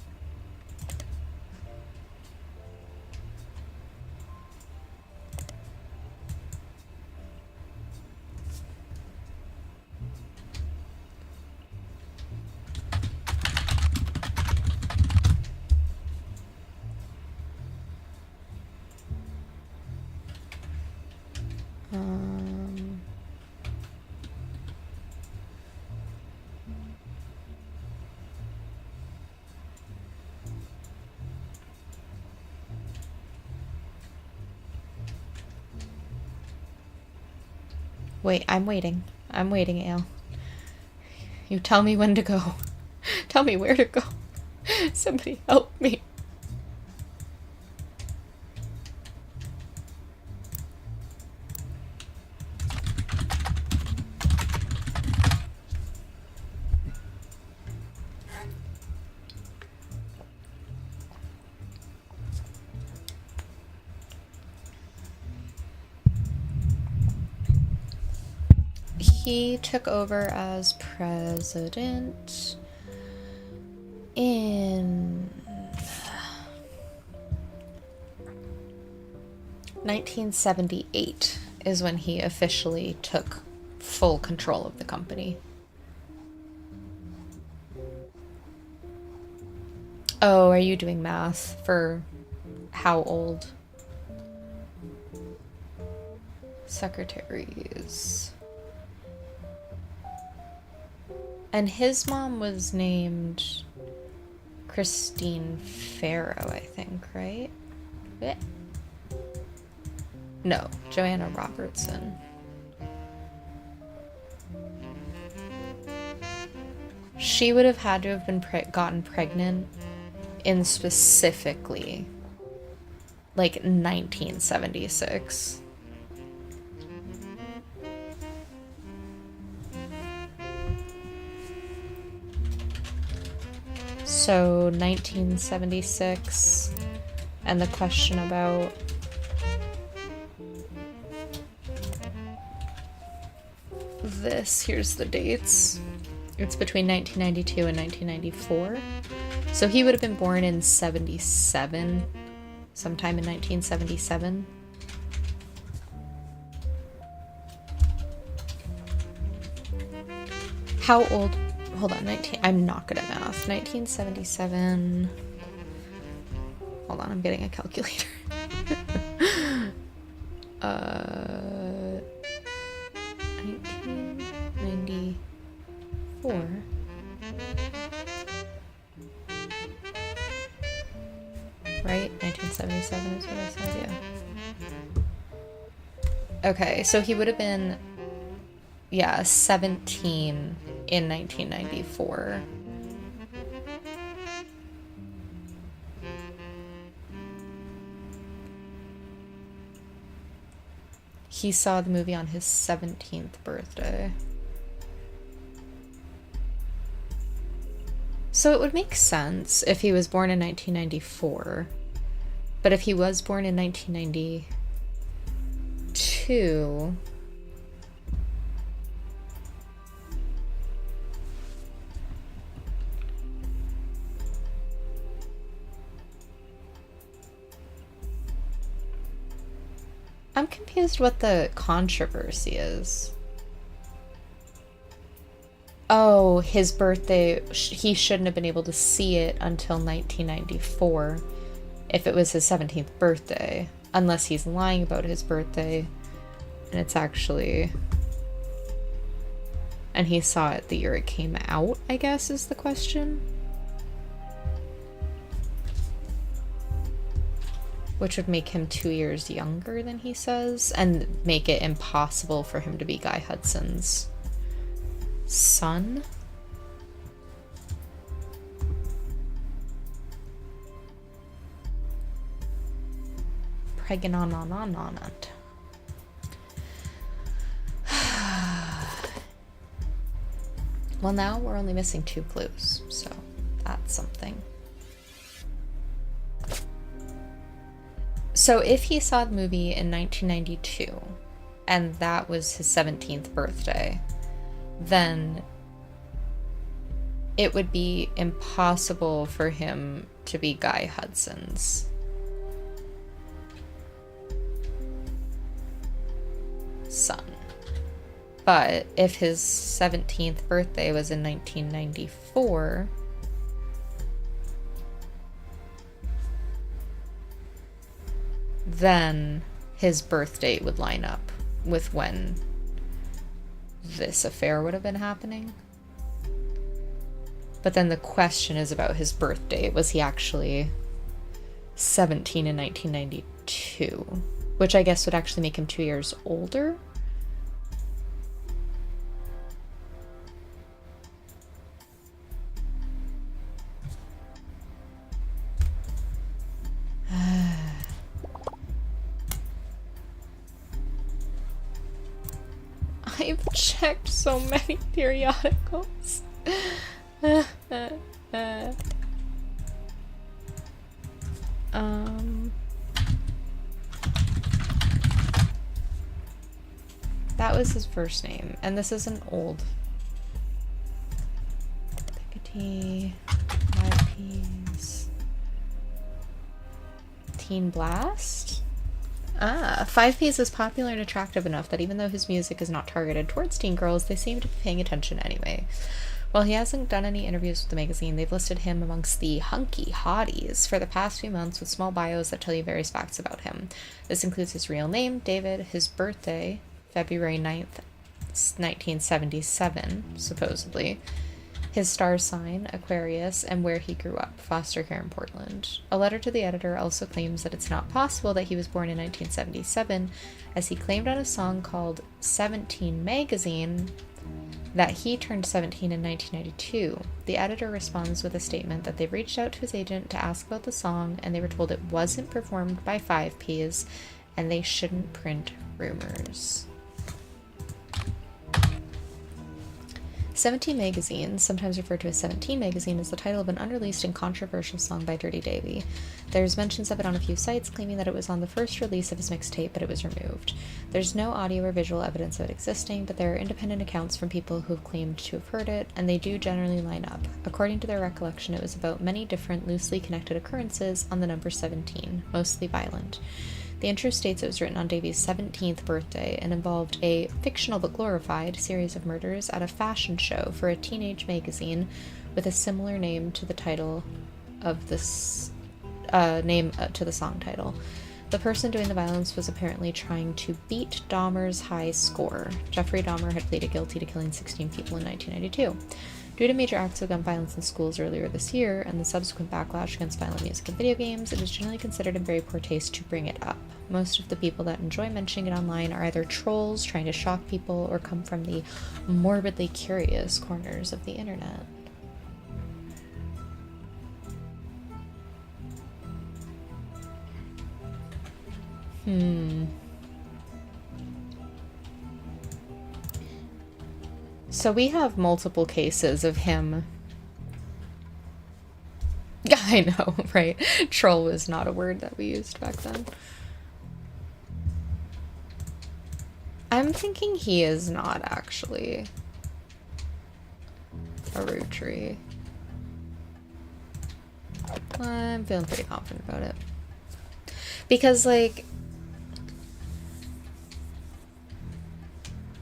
Wait, I'm waiting. I'm waiting, Ale. You tell me when to go. Tell me where to go. Somebody help me. He took over as president in 1978 is when he officially took full control of the company. Oh, are you doing math for how old? Secretaries. And his mom was named Christine Farrow, I think, right? Yeah. No, Joanna Robertson. She would have had to have been gotten pregnant in specifically like 1976. So 1976, and the question about this, here's the dates. It's between 1992 and 1994. So he would have been born in 77, sometime in 1977. How old? Hold on, I'm not good at math. 1977. Hold on, I'm getting a calculator. 1994. Right? 1977 is what I said, yeah. Okay, so he would have been, yeah, 17 in 1994. He saw the movie on his 17th birthday. So it would make sense if he was born in 1994. But if he was born in 1992... I'm confused what the controversy is. Oh, his birthday, he shouldn't have been able to see it until 1994 if it was his 17th birthday, unless he's lying about his birthday and it's actually... And he saw it the year it came out, I guess, is the question. Which would make him 2 years younger than he says, and make it impossible for him to be Guy Hudson's son. Pregnant. Well, now we're only missing 2 clues, so that's something. So So if he saw the movie in 1992, and that was his 17th birthday, then it would be impossible for him to be Guy Hudson's son. But if his 17th birthday was in 1994, then his birth date would line up with when this affair would have been happening. But then the question is about his birth date. Was he actually 17 in 1992? Which I guess would actually make him 2 years older? I've checked so many periodicals. That was his first name, and this is an old Piketty, 5Ps, Teen Blast? 5Ps is popular and attractive enough that even though his music is not targeted towards teen girls, they seem to be paying attention anyway. While he hasn't done any interviews with the magazine, they've listed him amongst the hunky hotties for the past few months with small bios that tell you various facts about him. This includes his real name, David, his birthday, February 9th, 1977, supposedly, his star sign, Aquarius, and where he grew up, foster care in Portland. A letter to the editor also claims that it's not possible that he was born in 1977, as he claimed on a song called 17 Magazine that he turned 17 in 1992. The editor responds with a statement that they reached out to his agent to ask about the song, and they were told it wasn't performed by 5Ps, and they shouldn't print rumors. 17 Magazine, sometimes referred to as 17 Magazine, is the title of an unreleased and controversial song by Dirty Davy. There's mentions of it on a few sites claiming that it was on the first release of his mixtape, but it was removed. There's no audio or visual evidence of it existing, but there are independent accounts from people who have claimed to have heard it, and they do generally line up. According to their recollection, it was about many different loosely connected occurrences on the number 17, mostly violent. The intro states it was written on Davy's 17th birthday and involved a fictional but glorified series of murders at a fashion show for a teenage magazine with a similar name to the title of this to the song title. The person doing the violence was apparently trying to beat Dahmer's high score. Jeffrey Dahmer had pleaded guilty to killing 16 people in 1992. Due to major acts of gun violence in schools earlier this year and the subsequent backlash against violent music and video games, it is generally considered in very poor taste to bring it up. Most of the people that enjoy mentioning it online are either trolls trying to shock people or come from the morbidly curious corners of the internet. So we have multiple cases of him. I know, right? Troll was not a word that we used back then. I'm thinking he is not actually a Roottrie. I'm feeling pretty confident about it. Because, like...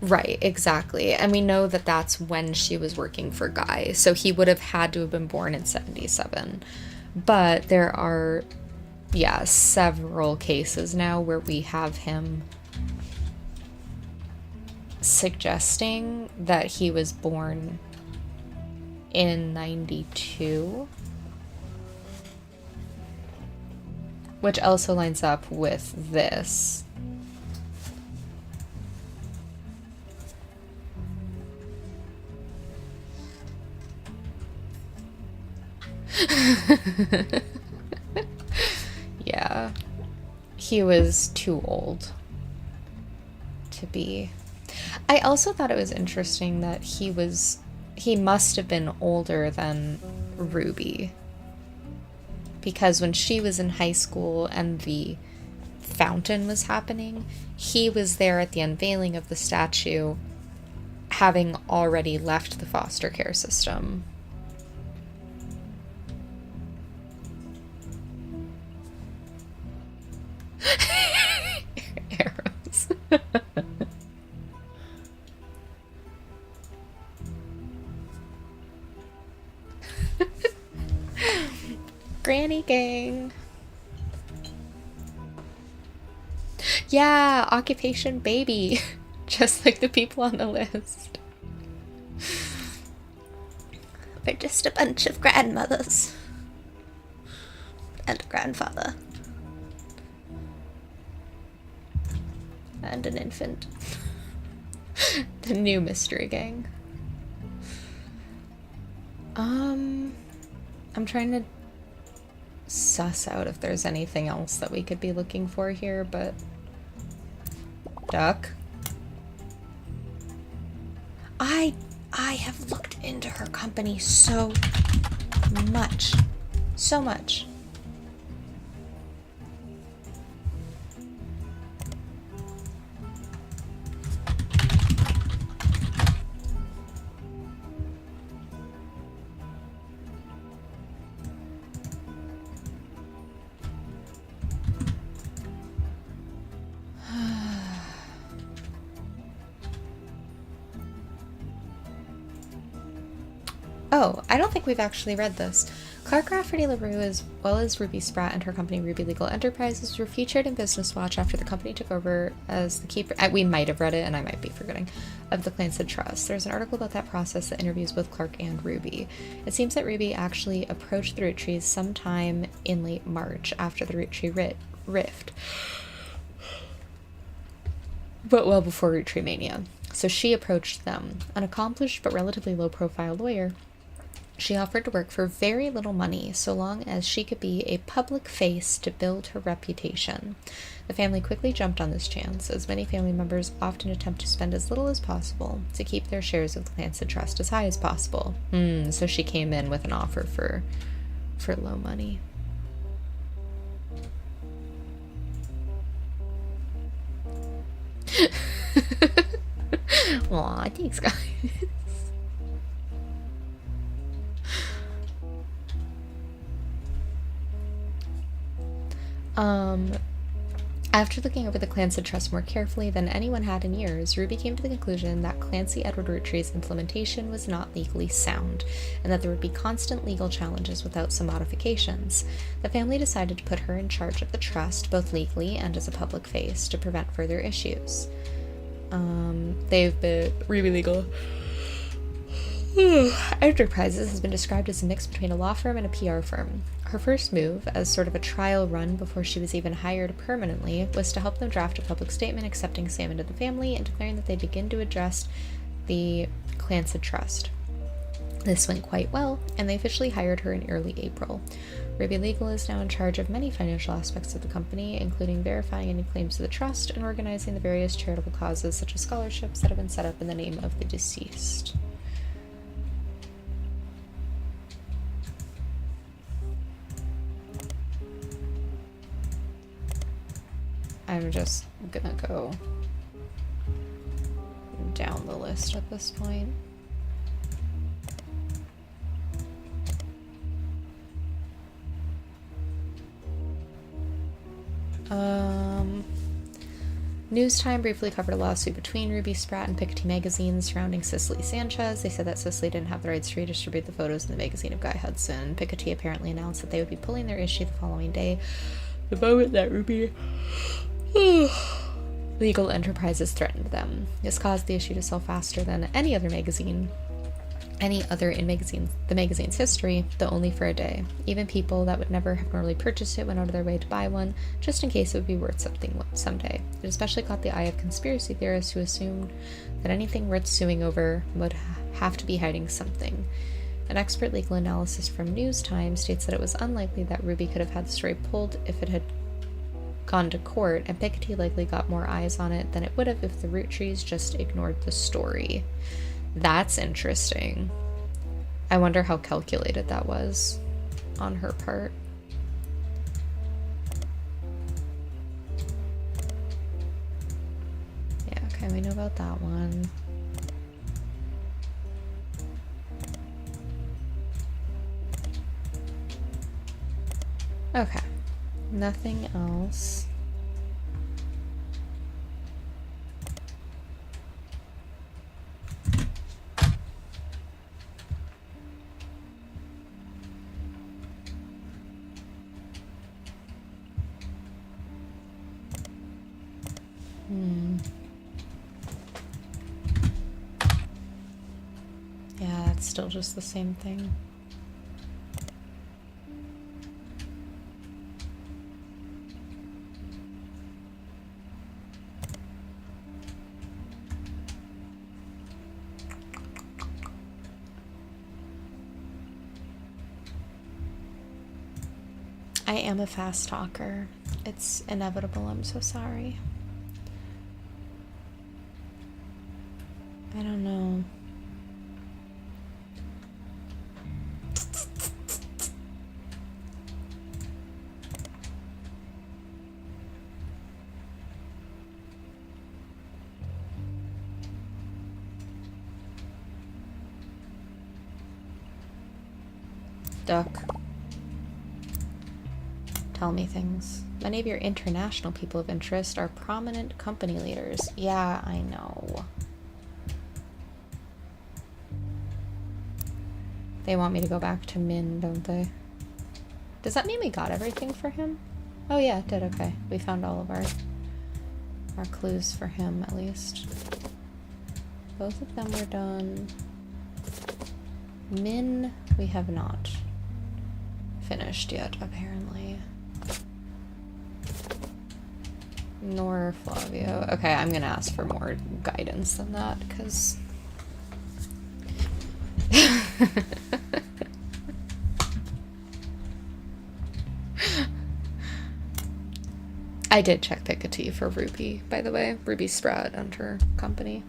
Right, exactly. And we know that that's when she was working for Guy. So he would have had to have been born in 77. But there are, yeah, several cases now where we have him suggesting that he was born in 92. Which also lines up with this. Yeah, he was too old to be. I also thought it was interesting that he must have been older than Ruby, because when she was in high school and the fountain was happening, he was there at the unveiling of the statue, having already left the foster care system. Arrows. Granny gang. Yeah, occupation baby. Just like the people on the list. We're just a bunch of grandmothers. And a grandfather. And an infant. The new mystery gang. I'm trying to suss out if there's anything else that we could be looking for here, but... Duck. I have looked into her company so much. So much. Oh, I don't think we've actually read this. Clark Rafferty LaRue, as well as Ruby Spratt and her company Ruby Legal Enterprises, were featured in Business Watch after the company took over as the keeper, we might have read it and I might be forgetting, of the Clancy Trust. There's an article about that process that interviews both Clark and Ruby. It seems that Ruby actually approached the Roottrees sometime in late March after the Roottree rift. But well before Roottree Mania. So she approached them. An accomplished but relatively low-profile lawyer, she offered to work for very little money so long as she could be a public face to build her reputation. The family quickly jumped on this chance, as many family members often attempt to spend as little as possible to keep their shares of the Clancy Trust as high as possible. So she came in with an offer for low money. Aw, thanks, guys. After looking over the Clancy Trust more carefully than anyone had in years, Ruby came to the conclusion that Clancy Edward Roottree's implementation was not legally sound, and that there would be constant legal challenges without some modifications. The family decided to put her in charge of the trust, both legally and as a public face, to prevent further issues. They've been Ruby Legal Enterprises has been described as a mix between a law firm and a PR firm. Her first move, as sort of a trial run before she was even hired permanently, was to help them draft a public statement accepting Sam into the family and declaring that they'd begin to address the Clancy Trust. This went quite well, and they officially hired her in early April. Ruby Legal is now in charge of many financial aspects of the company, including verifying any claims to the trust and organizing the various charitable causes such as scholarships that have been set up in the name of the deceased. I'm just gonna go down the list at this point. News Time briefly covered a lawsuit between Ruby Spratt and Picayune Magazine surrounding Cicely Sanchez. They said that Cicely didn't have the rights to redistribute the photos in the magazine of Guy Hudson. Picayune apparently announced that they would be pulling their issue the following day, the moment that Ruby Legal Enterprises threatened them. This caused the issue to sell faster than any other in the magazine's history, though only for a day. Even people that would never have normally purchased it went out of their way to buy one, just in case it would be worth something someday. It especially caught the eye of conspiracy theorists who assumed that anything worth suing over would have to be hiding something. An expert legal analysis from News Time states that it was unlikely that Ruby could have had the story pulled if it had gone to court, and Piketty likely got more eyes on it than it would have if the Roottrees just ignored the story. That's interesting. I wonder how calculated that was on her part. Okay, we know about that one. Okay, nothing else. Yeah, it's still just the same thing. I am a fast talker. It's inevitable. I'm so sorry. I don't know. Duck. Tell me things. Many of your international people of interest are prominent company leaders. Yeah, I know. They want me to go back to Min, don't they? Does that mean we got everything for him? Oh yeah, it did. Okay. We found all of our clues for him, at least. Both of them were done. Min, we have not finished yet, apparently. Nor Flavio. Okay, I'm gonna ask for more guidance than that, because... I did check Piketty for Ruby, by the way. Ruby Sprout and her company.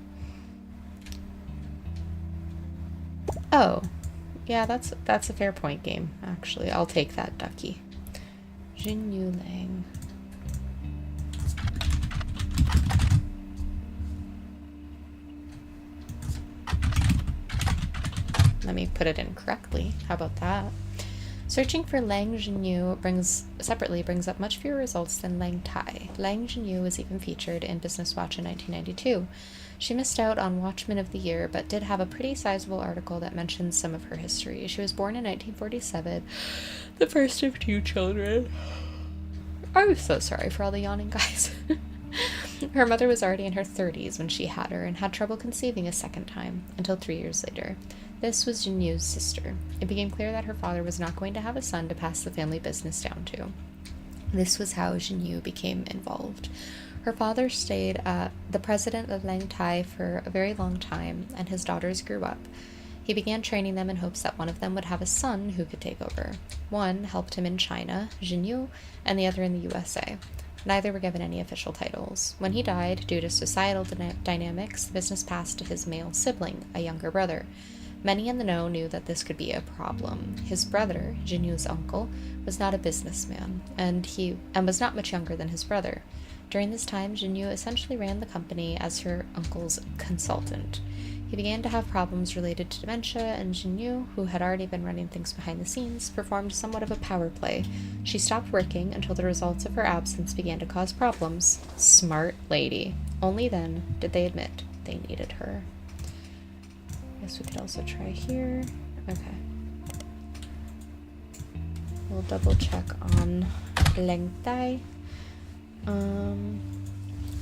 Oh. Yeah, that's a fair point, game, actually. I'll take that, Ducky. Jinyu Lang. Let me put it in correctly. How about that? Searching for Lang Jinyu separately brings up much fewer results than Lang Tai. Lang Jinyu was even featured in Business Watch in 1992. She missed out on Watchman of the Year, but did have a pretty sizable article that mentions some of her history. She was born in 1947, the first of 2 children. I'm so sorry for all the yawning guys. Her mother was already in her 30s when she had her and had trouble conceiving a second time, until 3 years later. This was Jinyu's sister. It became clear that her father was not going to have a son to pass the family business down to. This was how Jinyu became involved. Her father stayed the president of Lang Tai for a very long time, and his daughters grew up. He began training them in hopes that one of them would have a son who could take over. One helped him in China, Jinyu, and the other in the USA. Neither were given any official titles. When he died, due to societal dynamics, the business passed to his male sibling, a younger brother. Many in the know knew that this could be a problem. His brother, Jinyu's uncle, was not a businessman, and was not much younger than his brother. During this time, Jinyu essentially ran the company as her uncle's consultant. He began to have problems related to dementia, and Jinyu, who had already been running things behind the scenes, performed somewhat of a power play. She stopped working until the results of her absence began to cause problems. Smart lady. Only then did they admit they needed her. Guess we could also try here. Okay. We'll double check on Lang Tai.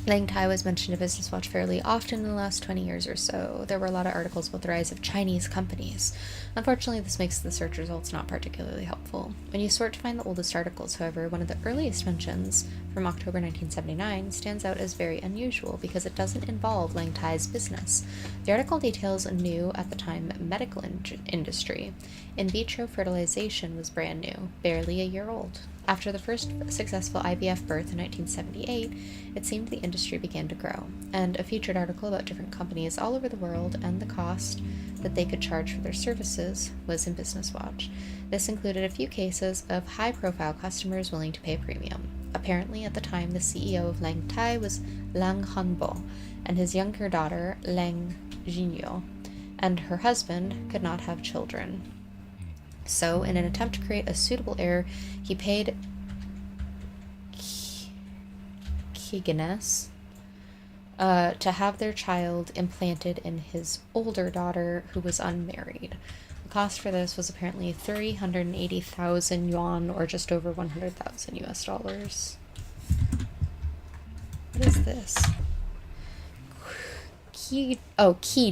Lang Tai was mentioned in Business Watch fairly often in the last 20 years or so. There were a lot of articles about the rise of Chinese companies. Unfortunately, this makes the search results not particularly helpful. When you sort to find the oldest articles, however, one of the earliest mentions, from October 1979, stands out as very unusual because it doesn't involve Lang Tai's business. The article details a new, at the time, medical industry. In vitro fertilization was brand new, barely a year old. After the first successful IVF birth in 1978, it seemed the industry began to grow, and a featured article about different companies all over the world and the cost that they could charge for their services was in Business Watch. This included a few cases of high-profile customers willing to pay a premium. Apparently, at the time, the CEO of Lang Tai was Lang Hanbo, and his younger daughter, Lang Jinyo, and her husband could not have children. So, in an attempt to create a suitable heir, he paid Kigenes to have their child implanted in his older daughter, who was unmarried. The cost for this was apparently 380,000 yuan, or just over 100,000 US dollars. What is this? Key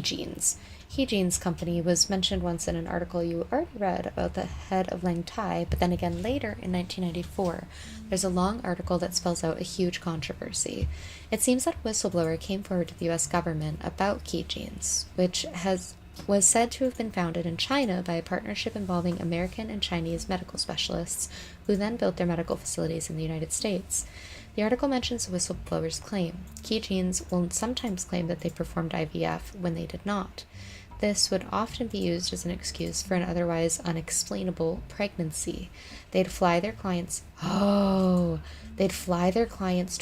Jeans. Key Jeans Company was mentioned once in an article you already read about the head of Lang Tai, but then again later in 1994, there's a long article that spells out a huge controversy. It seems that a whistleblower came forward to the US government about Key Jeans, which was said to have been founded in China by a partnership involving American and Chinese medical specialists, who then built their medical facilities in the United States. The article mentions the whistleblower's claim. Key Jeans will sometimes claim that they performed IVF when they did not. This would often be used as an excuse for an otherwise unexplainable pregnancy. They'd fly their clients to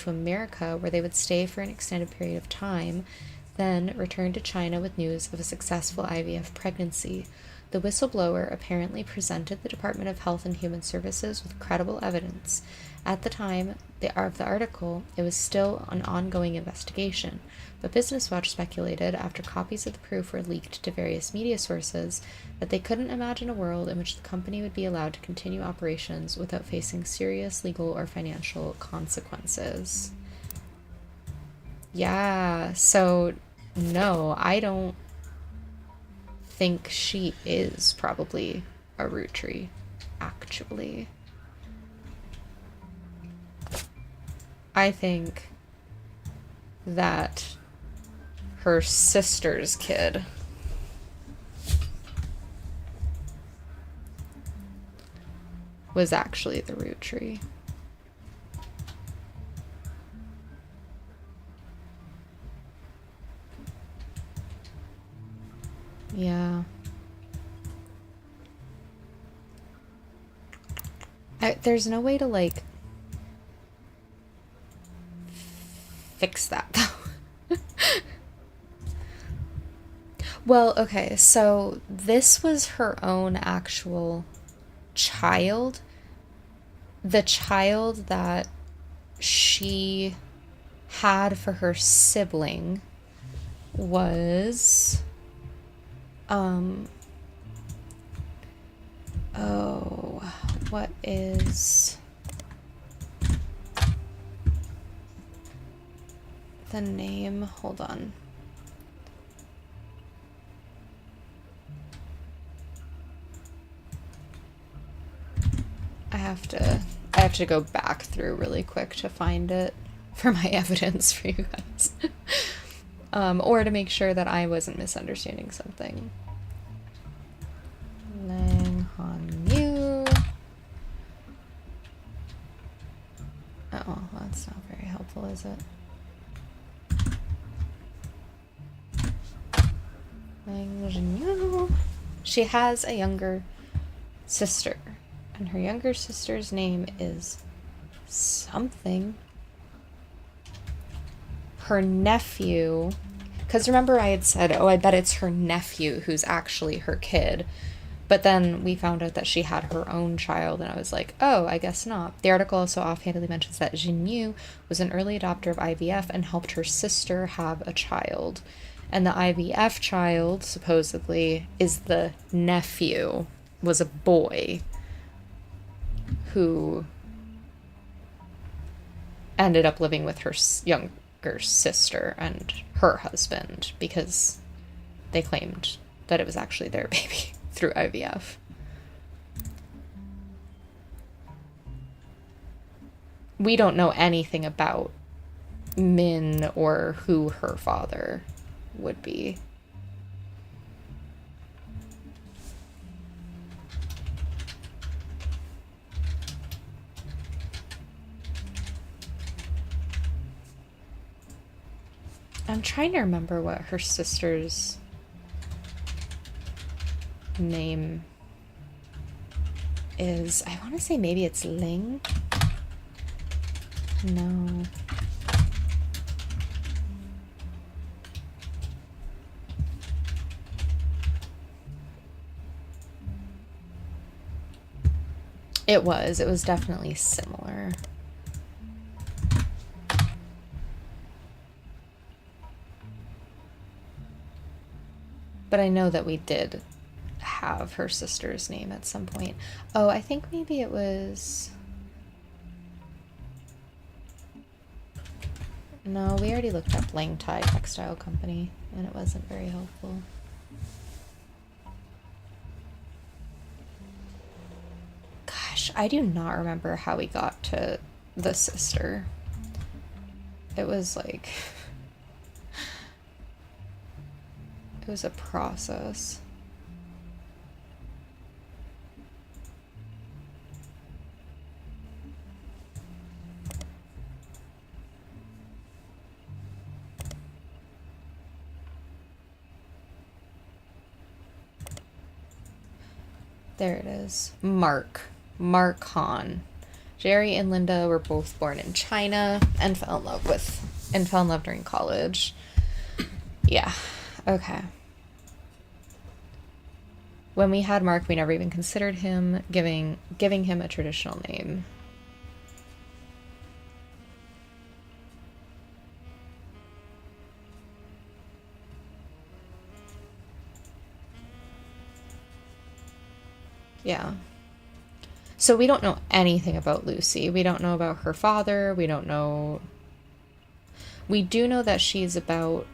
America, where they would stay for an extended period of time, then return to China with news of a successful IVF pregnancy. The whistleblower apparently presented the Department of Health and Human Services with credible evidence. At the time of the article, it was still an ongoing investigation, but Business Watch speculated, after copies of the proof were leaked to various media sources, that they couldn't imagine a world in which the company would be allowed to continue operations without facing serious legal or financial consequences. Yeah, so no, I don't think she is probably a Roottrie, actually. I think that her sister's kid was actually the Roottrie. Yeah. There's no way to, like, fix that, though. Well, okay, so this was her own actual child. The child that she had for her sibling was... what is the name? Hold on. I have to go back through really quick to find it for my evidence for you guys. Or to make sure that I wasn't misunderstanding something. Lang Han Yu. Oh, that's not very helpful, is it? Lang Jinyu. She has a younger sister, and her younger sister's name is something. Her nephew, because remember I had said, oh, I bet it's her nephew who's actually her kid. But then we found out that she had her own child, and I was like, oh, I guess not. The article also offhandedly mentions that Jinyu was an early adopter of IVF and helped her sister have a child. And the IVF child, supposedly, is the nephew, was a boy who ended up living with her younger sister and her husband, because they claimed that it was actually their baby through IVF. We don't know anything about Min or who her father would be. I'm trying to remember what her sister's name is. I want to say maybe it's Ling. No. It was definitely similar. But I know that we did have her sister's name at some point. Oh, I think maybe it was... No, we already looked up Lang Tai Textile Company, and it wasn't very helpful. Gosh, I do not remember how we got to the sister. It was like... It was a process. There it is. Mark Hahn. Jerry and Linda were both born in China and fell in love during college. Yeah. Okay. When we had Mark, we never even considered him giving him a traditional name. Yeah. So we don't know anything about Lucy. We don't know about her father. We don't know... We do know that she's about...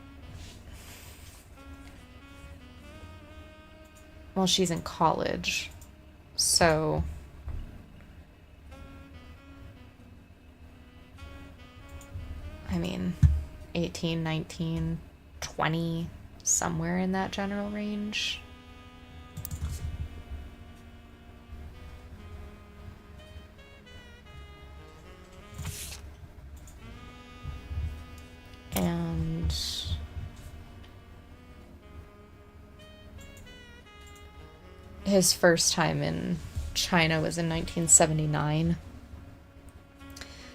Well, she's in college. So... I mean, 18, 19, 20, somewhere in that general range. And his first time in China was in 1979.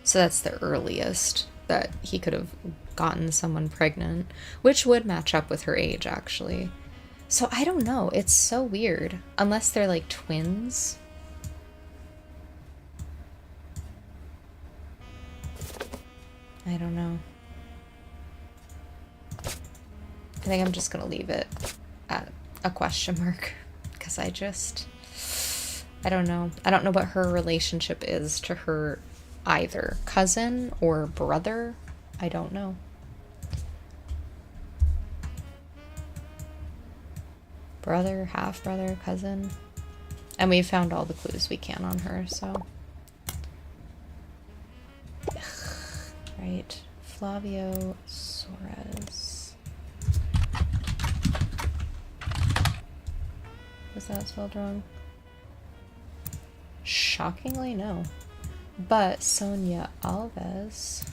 So that's the earliest that he could have gotten someone pregnant, which would match up with her age, actually. So I don't know. It's so weird. Unless they're like twins. I don't know. I think I'm just gonna leave it at a question mark because I don't know. I don't know what her relationship is to her either cousin or brother. I don't know. Brother, half brother, cousin. And we've found all the clues we can on her, so. Right. Flavio Suarez. Was that spelled wrong? Shockingly, no. But Sonia Alves.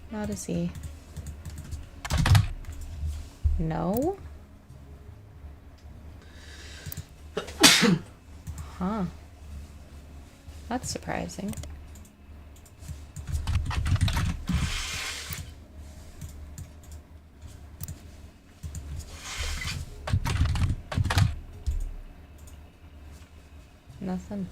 Not a Z. No? Huh. That's surprising. Nothing.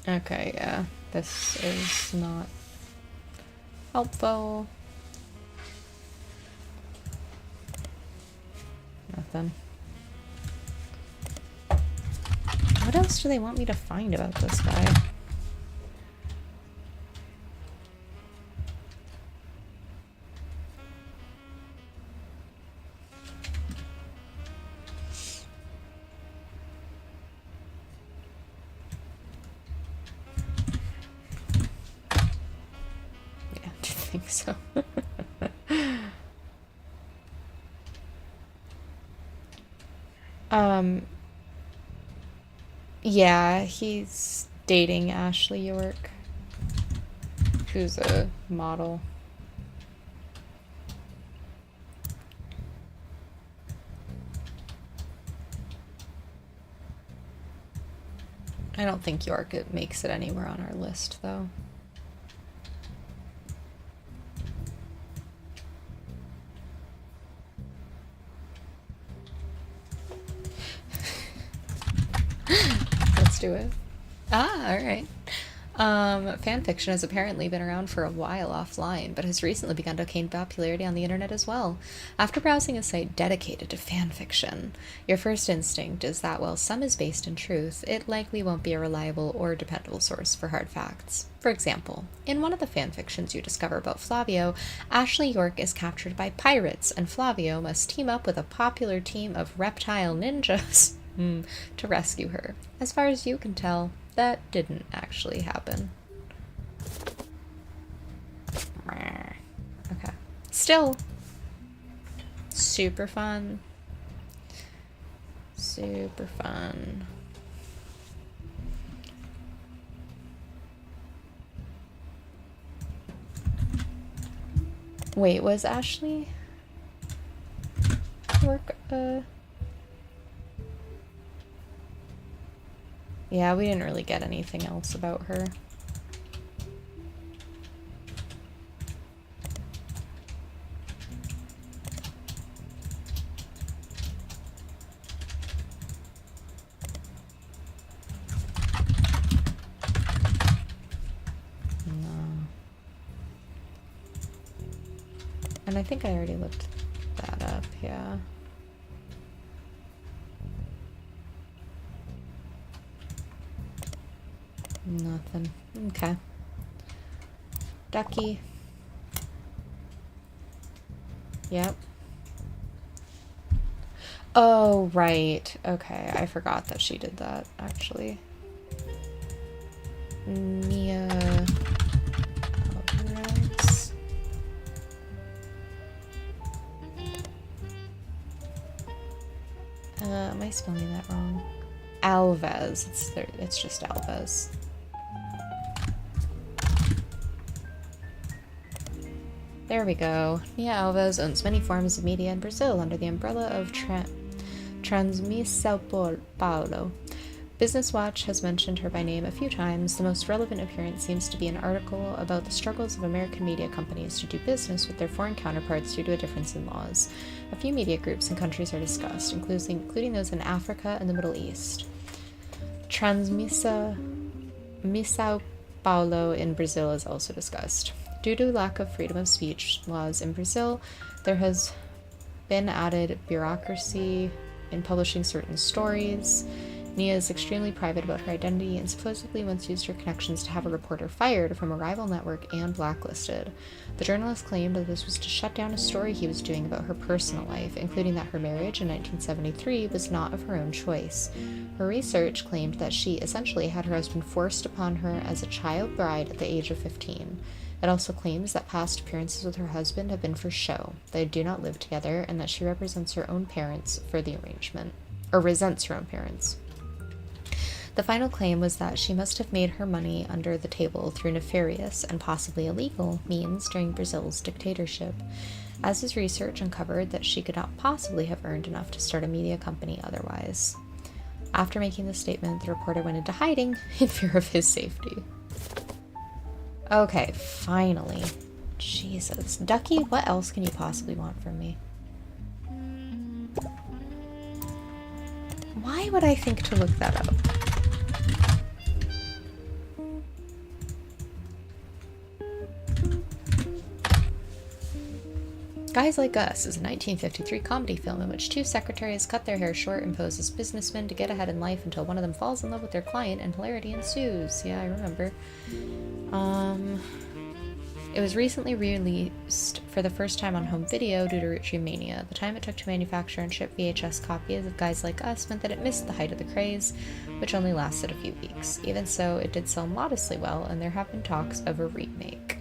Okay, yeah. This is not helpful. Nothing. What else do they want me to find about this guy? Yeah, I think so. Yeah, he's dating Ashley York, who's a model. I don't think York makes it anywhere on our list, though. Let's do it. Ah, alright. Fanfiction has apparently been around for a while offline, but has recently begun to gain popularity on the internet as well. After browsing a site dedicated to fanfiction, your first instinct is that while some is based in truth, it likely won't be a reliable or dependable source for hard facts. For example, in one of the fanfictions you discover about Flavio, Ashley York is captured by pirates, and Flavio must team up with a popular team of reptile ninjas to rescue her. As far as you can tell, that didn't actually happen. Okay. Still, super fun. Super fun. Wait, was Ashley York, yeah, we didn't really get anything else about her. No. And I think I already looked that up, yeah. Nothing. Okay. Ducky. Yep. Oh, right. Okay, I forgot that she did that, actually. Mia Alvarez. Am I spelling that wrong? Alves. It's just Alves. There we go. Nia Alves owns many forms of media in Brazil under the umbrella of Transmissão Paulo. Business Watch has mentioned her by name a few times. The most relevant appearance seems to be an article about the struggles of American media companies to do business with their foreign counterparts due to a difference in laws. A few media groups and countries are discussed, including those in Africa and the Middle East. Transmissão Paulo in Brazil is also discussed. Due to lack of freedom of speech laws in Brazil, there has been added bureaucracy in publishing certain stories. Nia is extremely private about her identity and supposedly once used her connections to have a reporter fired from a rival network and blacklisted. The journalist claimed that this was to shut down a story he was doing about her personal life, including that her marriage in 1973 was not of her own choice. Her research claimed that she essentially had her husband forced upon her as a child bride at the age of 15. It also claims that past appearances with her husband have been for show, they do not live together, and that she represents her own parents for the arrangement, or resents her own parents. The final claim was that she must have made her money under the table through nefarious and possibly illegal means during Brazil's dictatorship, as his research uncovered that she could not possibly have earned enough to start a media company otherwise. After making this statement, the reporter went into hiding in fear of his safety. Okay, finally. Jesus. Ducky, what else can you possibly want from me? Why would I think to look that up? Guys Like Us is a 1953 comedy film in which two secretaries cut their hair short and pose as businessmen to get ahead in life until one of them falls in love with their client and hilarity ensues. Yeah, I remember. It was recently released for the first time on home video due to Roottrees mania. The time it took to manufacture and ship VHS copies of Guys Like Us meant that it missed the height of the craze, which only lasted a few weeks. Even so, it did sell modestly well, and there have been talks of a remake.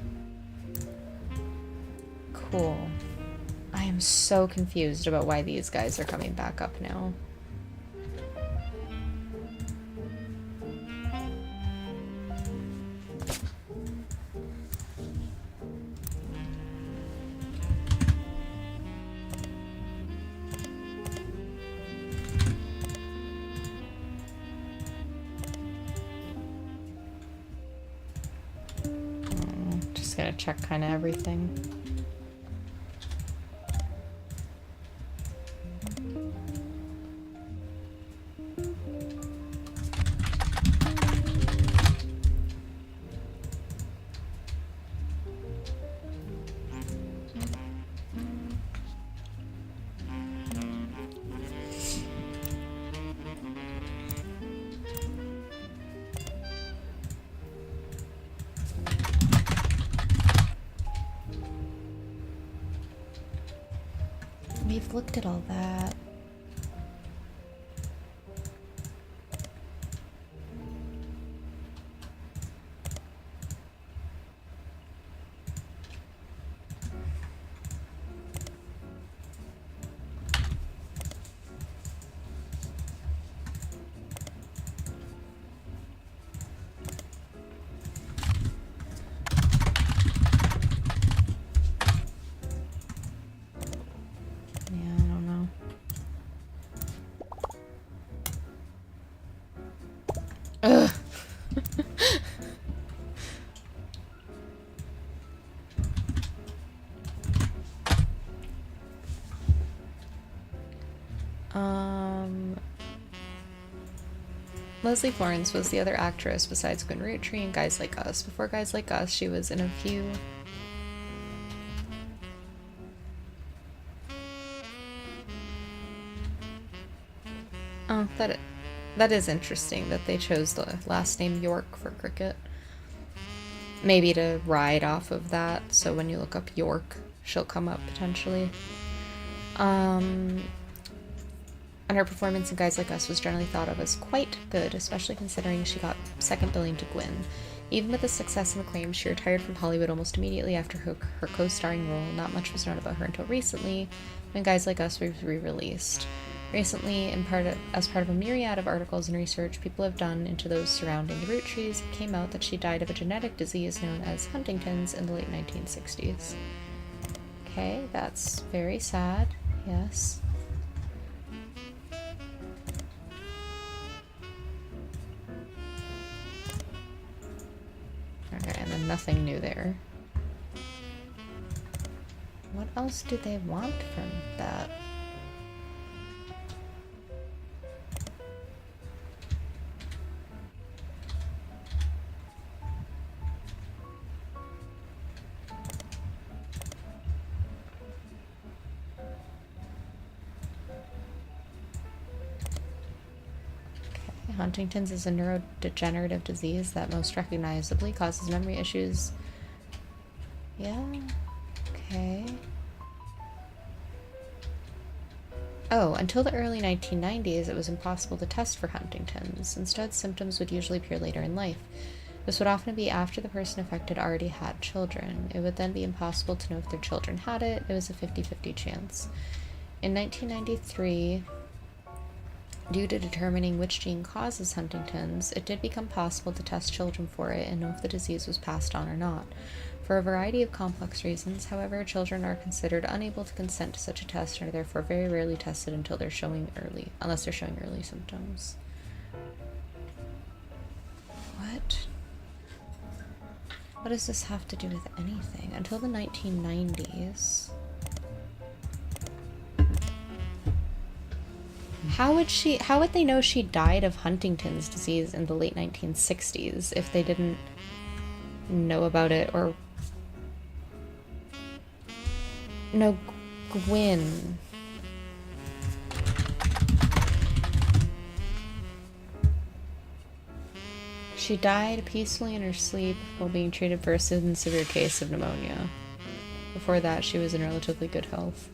Cool. I am so confused about why these guys are coming back up now. just gonna check kind of everything. We've looked at all that. Ugh. Leslie Florence was the other actress besides Gwen Roottrees and Guys Like Us. Before Guys Like Us, she was in a few... Oh, that is interesting that they chose the last name York for Cricket. Maybe to ride off of that, so when you look up York, she'll come up potentially. And her performance in Guys Like Us was generally thought of as quite good, especially considering she got second billing to Gwen. Even with the success and acclaim, she retired from Hollywood almost immediately after her co-starring role. Not much was known about her until recently, when Guys Like Us was re-released. Recently, as part of a myriad of articles and research people have done into those surrounding the Roottrees, it came out that she died of a genetic disease known as Huntington's in the late 1960s. Okay, that's very sad, yes. Okay, and then nothing new there. What else do they want from that? Huntington's is a neurodegenerative disease that most recognizably causes memory issues. Yeah, okay. Oh, until the early 1990s, it was impossible to test for Huntington's. Instead, symptoms would usually appear later in life. This would often be after the person affected already had children. It would then be impossible to know if their children had it. It was a 50-50 chance. In 1993... due to determining which gene causes Huntington's, it did become possible to test children for it and know if the disease was passed on or not. For a variety of complex reasons, however, children are considered unable to consent to such a test and are therefore very rarely tested unless they're showing early symptoms. What? What does this have to do with anything? Until the 1990s... How would they know she died of Huntington's disease in the late 1960s if they didn't know about it or... No, Gwen. She died peacefully in her sleep while being treated for a severe case of pneumonia. Before that, she was in relatively good health.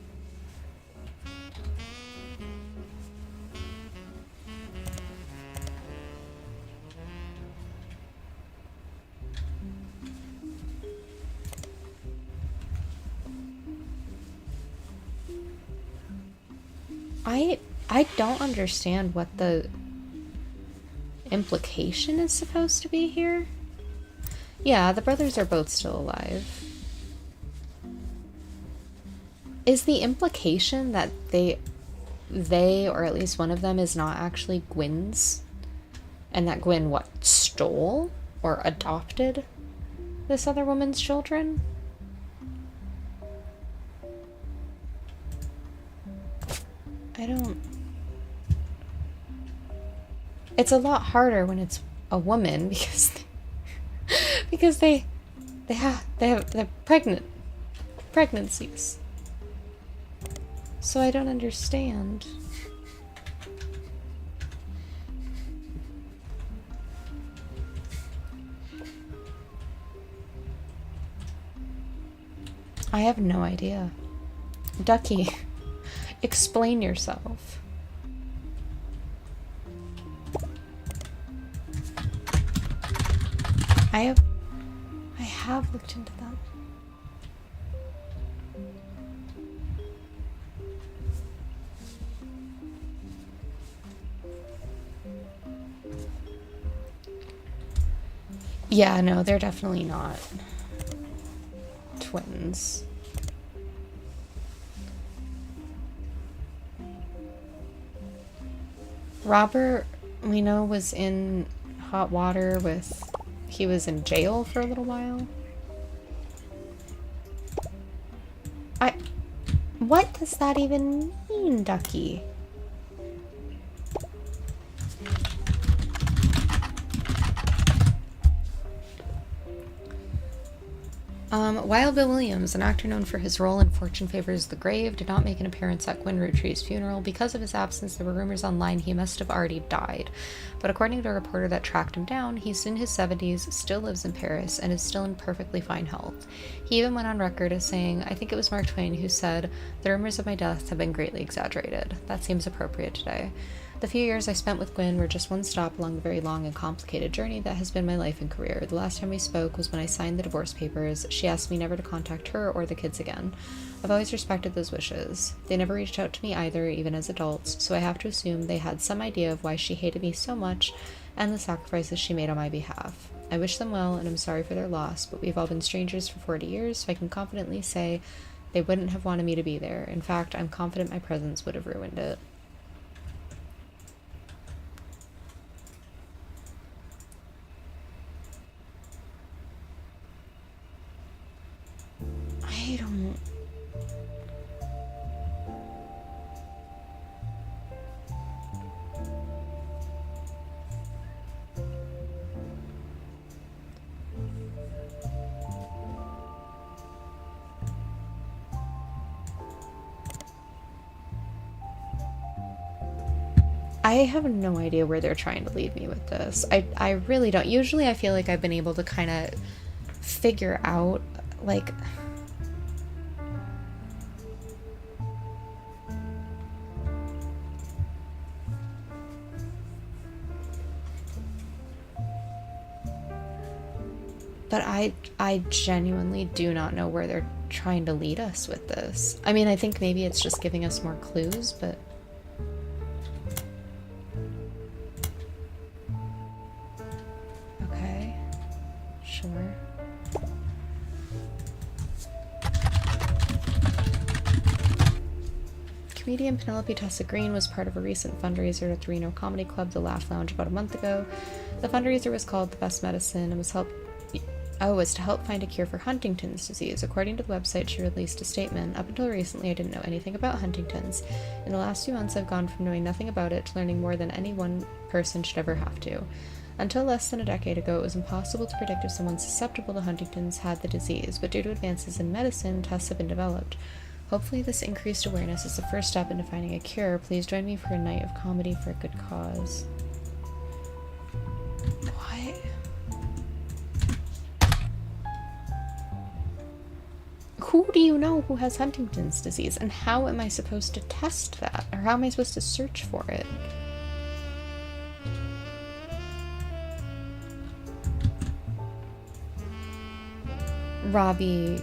I don't understand what the implication is supposed to be here. Yeah, the brothers are both still alive. Is the implication that they or at least one of them is not actually Gwen's? And that Gwen, what, stole or adopted? this other woman's children? I don't... It's a lot harder when it's a woman because they're pregnancies. So I don't understand. I have no idea. Ducky, explain yourself. I have looked into that. Yeah, no, they're definitely not twins. Robert, we know, was in hot water with... He was in jail for a little while. What does that even mean, Ducky? Wild Bill Williams, an actor known for his role in Fortune Favors the Grave, did not make an appearance at Gwen Roottrees' funeral. Because of his absence, there were rumors online he must have already died. But according to a reporter that tracked him down, he's in his 70s, still lives in Paris, and is still in perfectly fine health. He even went on record as saying, "I think it was Mark Twain who said, 'The rumors of my death have been greatly exaggerated.' That seems appropriate today. The few years I spent with Gwen were just one stop along the very long and complicated journey that has been my life and career. The last time we spoke was when I signed the divorce papers. She asked me never to contact her or the kids again. I've always respected those wishes. They never reached out to me either, even as adults, so I have to assume they had some idea of why she hated me so much and the sacrifices she made on my behalf. I wish them well, and I'm sorry for their loss, but we've all been strangers for 40 years, so I can confidently say they wouldn't have wanted me to be there. In fact, I'm confident my presence would have ruined it." I don't... I have no idea where they're trying to lead me with this. I really don't. Usually I feel like I've been able to kind of figure out, like... But I genuinely do not know where they're trying to lead us with this. I mean, I think maybe it's just giving us more clues, but... Okay. Sure. Comedian Penelope Tessa Green was part of a recent fundraiser at the Reno Comedy Club, The Laugh Lounge, about a month ago. The fundraiser was called The Best Medicine and was to help find a cure for Huntington's disease. According to the website, she released a statement. "Up until recently, I didn't know anything about Huntington's. In the last few months, I've gone from knowing nothing about it to learning more than any one person should ever have to. Until less than a decade ago, it was impossible to predict if someone susceptible to Huntington's had the disease, but due to advances in medicine, tests have been developed. Hopefully this increased awareness is the first step into finding a cure. Please join me for a night of comedy for a good cause." What? Who do you know who has Huntington's disease, and how am I supposed to test that? Or how am I supposed to search for it? Robbie...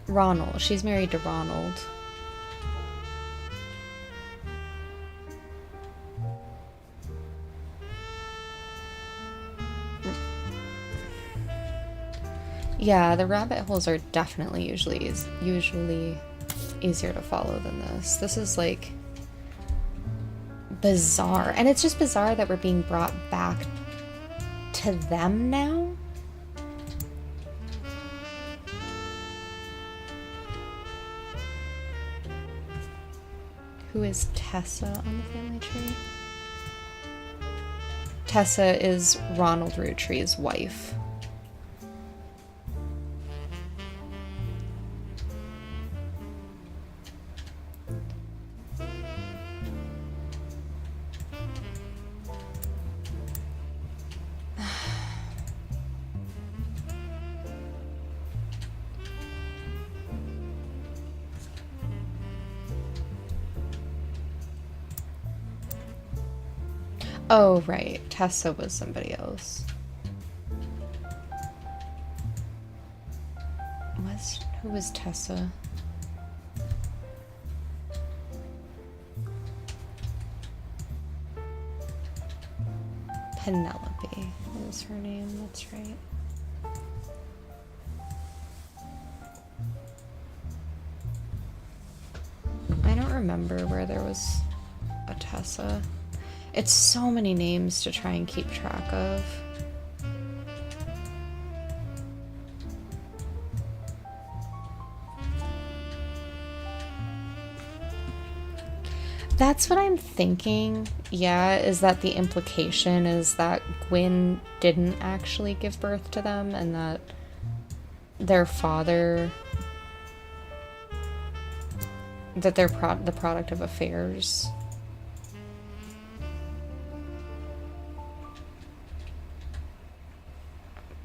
Ronald. She's married to Ronald. Yeah, the rabbit holes are definitely usually easier to follow than this. This is like bizarre, and it's just bizarre that we're being brought back to them now? Who is Tessa on the family tree? Tessa is Ronald Roottrees' wife. Oh, right. Tessa was somebody else. Who was Tessa? Penelope was her name, that's right. I don't remember where there was a Tessa. It's so many names to try and keep track of. That's what I'm thinking, yeah, is that the implication is that Gwyn didn't actually give birth to them and that their father, that they're the product of affairs.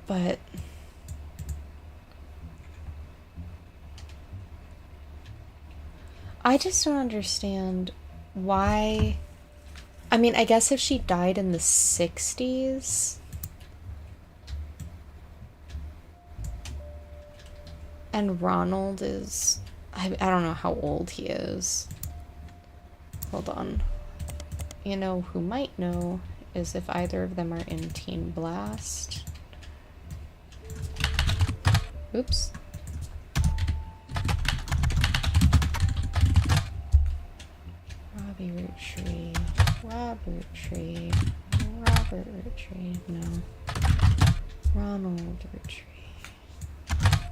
But I just don't understand why. I mean, I guess if she died in the 60s and Ronald is, I don't know how old he is. Hold on. You know who might know is if either of them are in Teen Blast. Oops. Robbie Roottrees. Robert Roottrees. Robert Roottrees. No. Ronald Roottrees.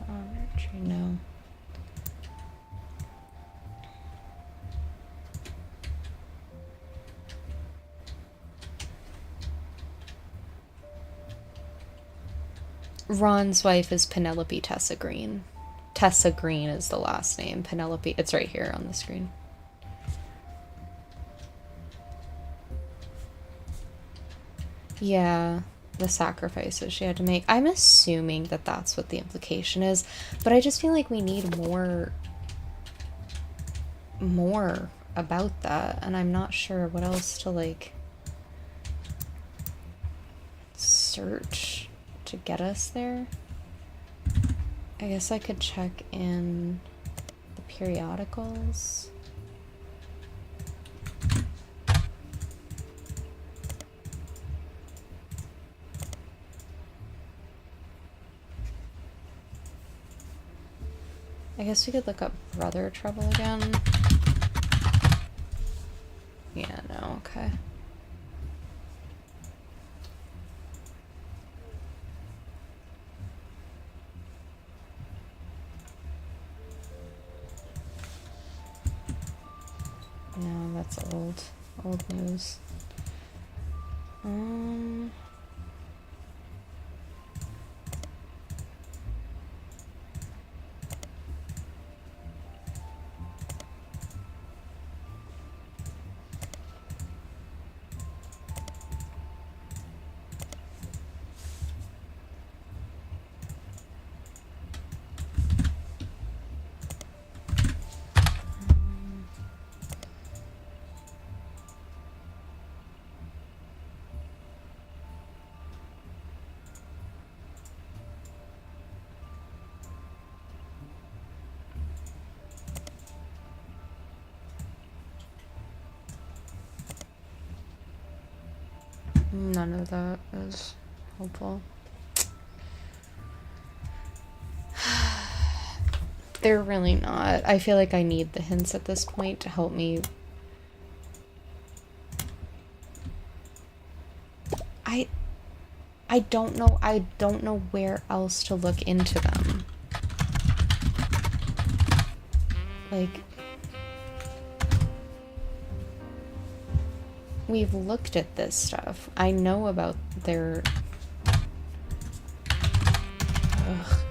Ronald Roottrees. No. Ron's wife is Penelope Tessa Green. Tessa Green is the last name. Penelope, it's right here on the screen. Yeah, the sacrifices she had to make. I'm assuming that that's what the implication is, but I just feel like we need more about that, and I'm not sure what else to, like, search to get us there. I guess I could check in the periodicals. I guess we could look up Brother Trouble again. Yeah, no, okay. No, that's old news. None of that is helpful. They're really not. I feel like I need the hints at this point to help me. I don't know where else to look into them. Like, we've looked at this stuff. I know about their... Ugh.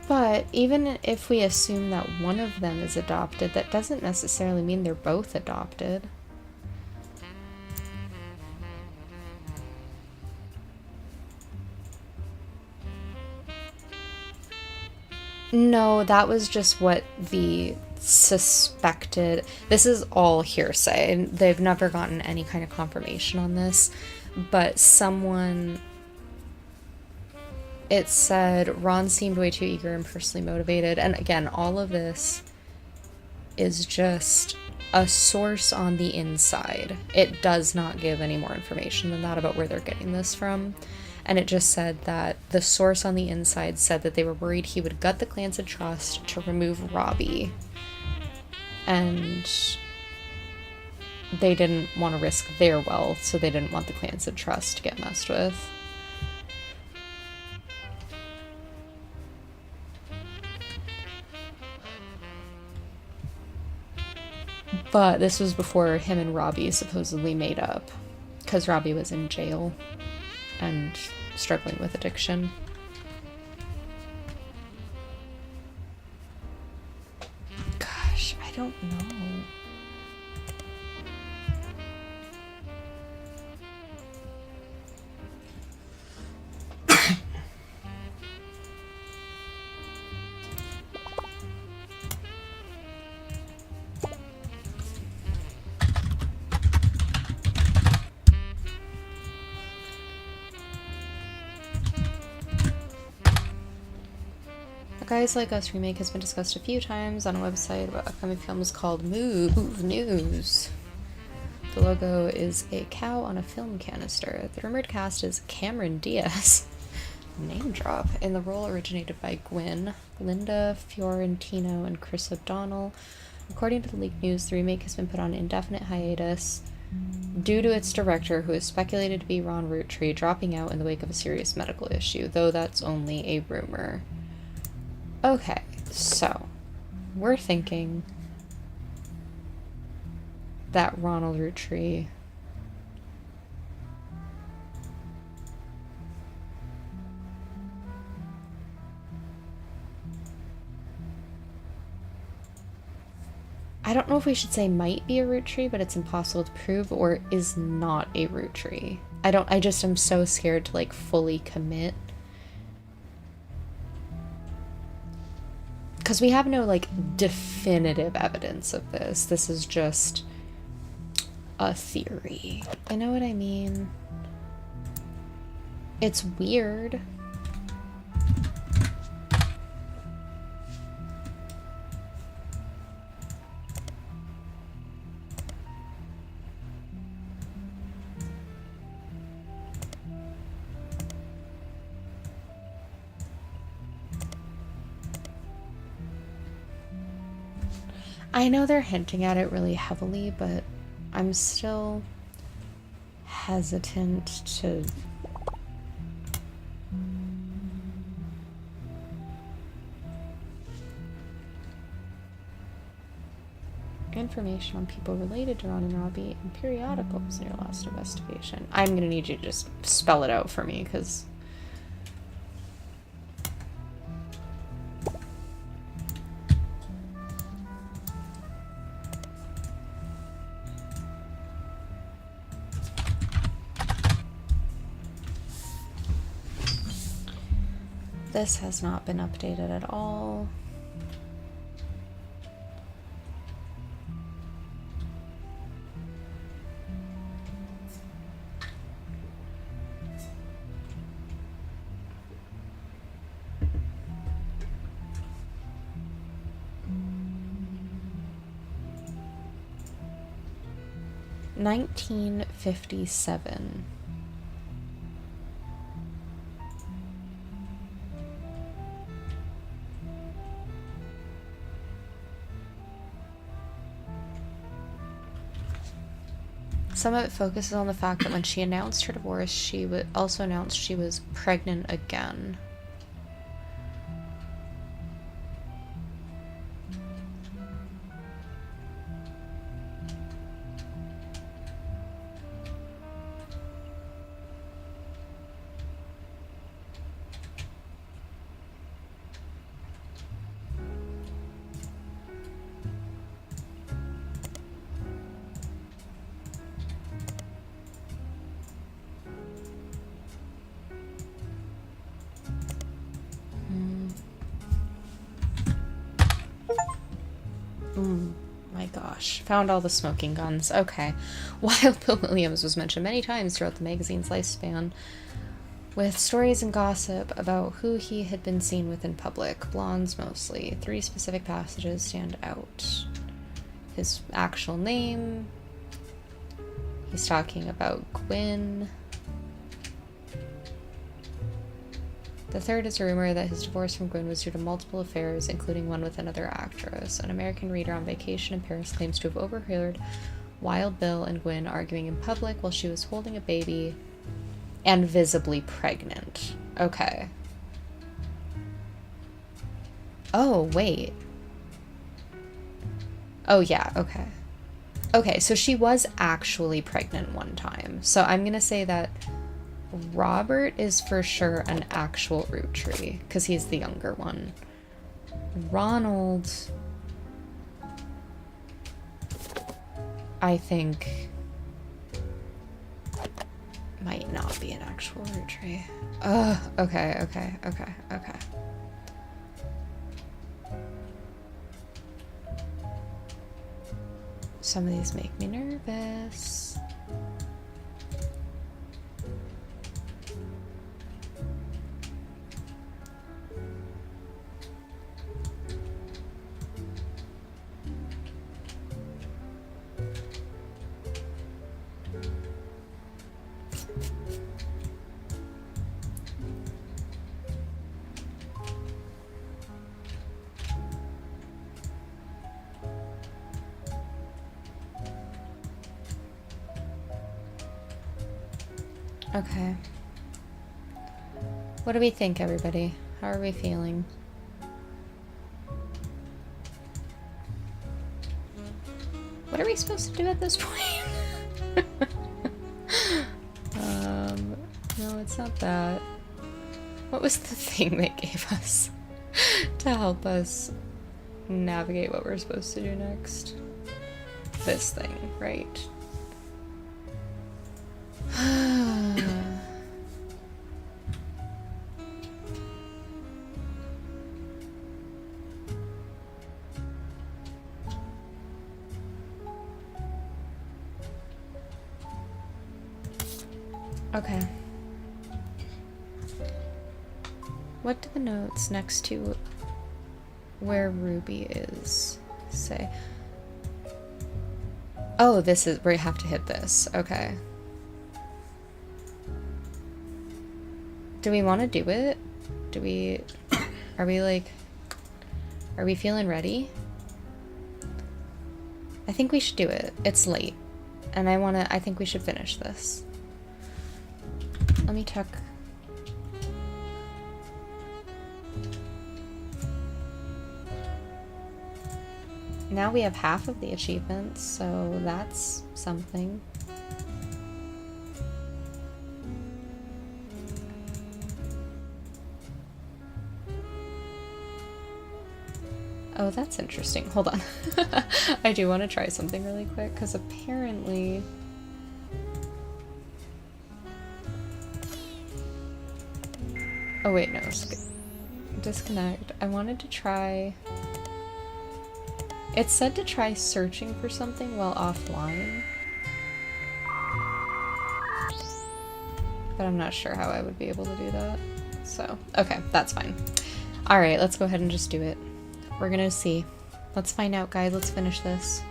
But even if we assume that one of them is adopted, that doesn't necessarily mean they're both adopted. No, that was just what the suspected... This is all hearsay. They've never gotten any kind of confirmation on this. But someone... It said Ron seemed way too eager and personally motivated. And again, all of this is just a source on the inside. It does not give any more information than that about where they're getting this from. And it just said that the source on the inside said that they were worried he would gut the Clans of Trust to remove Robbie. And they didn't want to risk their wealth, so they didn't want the Clans of Trust to get messed with. But this was before him and Robbie supposedly made up, because Robbie was in jail and struggling with addiction. Gosh, I don't know. Guys Like Us remake has been discussed a few times on a website about upcoming films called Move News. The logo is a cow on a film canister. The rumored cast is Cameron Diaz, name drop, and the role originated by Gwyn, Linda Fiorentino, and Chris O'Donnell. According to the leaked news, the remake has been put on indefinite hiatus due to its director, who is speculated to be Ron Roottrees, dropping out in the wake of a serious medical issue, though that's only a rumor. Okay, so we're thinking that Ronald Roottrees I don't know if we should say might be a Roottrees, but it's impossible to prove, or is not a Roottrees. I just am so scared to like fully commit. Because we have no, like, definitive evidence of this. This is just a theory. You know what I mean? It's weird. I know they're hinting at it really heavily, but I'm still hesitant to... Information on people related to Ron and Robbie in periodicals in your last investigation. I'm gonna need you to just spell it out for me, because... This has not been updated at all. 1957. Some of it focuses on the fact that when she announced her divorce, she also announced she was pregnant again. My gosh. Found all the smoking guns. Okay. Wild Bill Williams was mentioned many times throughout the magazine's lifespan, with stories and gossip about who he had been seen with in public. Blondes mostly. 3 specific passages stand out. His actual name. He's talking about Gwyn. The third is a rumor that his divorce from Gwyn was due to multiple affairs, including one with another actress. An American reader on vacation in Paris claims to have overheard Wild Bill and Gwyn arguing in public while she was holding a baby and visibly pregnant. Okay. Oh, wait. Oh, yeah, okay. Okay, so she was actually pregnant one time. So I'm gonna say that Robert is for sure an actual Roottrie, because he's the younger one. Ronald, I think, might not be an actual Roottrie. Okay. Some of these make me nervous. Okay. What do we think, everybody? How are we feeling? What are we supposed to do at this point? No, it's not that. What was the thing they gave us to help us navigate what we're supposed to do next? This thing, right? Okay. What do the notes next to where Ruby is say? Oh, this is where you have to hit this. Okay. Do we want to do it? Are we feeling ready? I think we should do it. It's late. And I think we should finish this. Let me check. Now we have half of the achievements, so that's something. Oh, that's interesting. Hold on. I do want to try something really quick, because apparently... Oh wait, no. Disconnect. I wanted to try... It said to try searching for something while offline. But I'm not sure how I would be able to do that. So, okay, that's fine. Alright, let's go ahead and just do it. We're gonna see. Let's find out, guys. Let's finish this.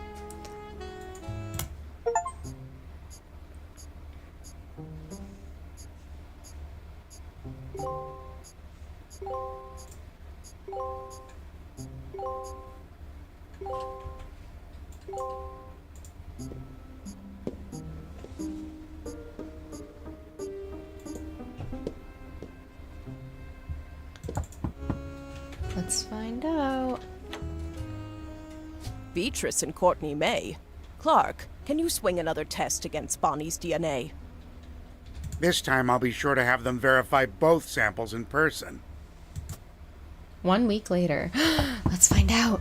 Let's find out. Beatrice and Courtney May. Clark, can you swing another test against Bonnie's DNA? This time I'll be sure to have them verify both samples in person. 1 week later. Let's find out.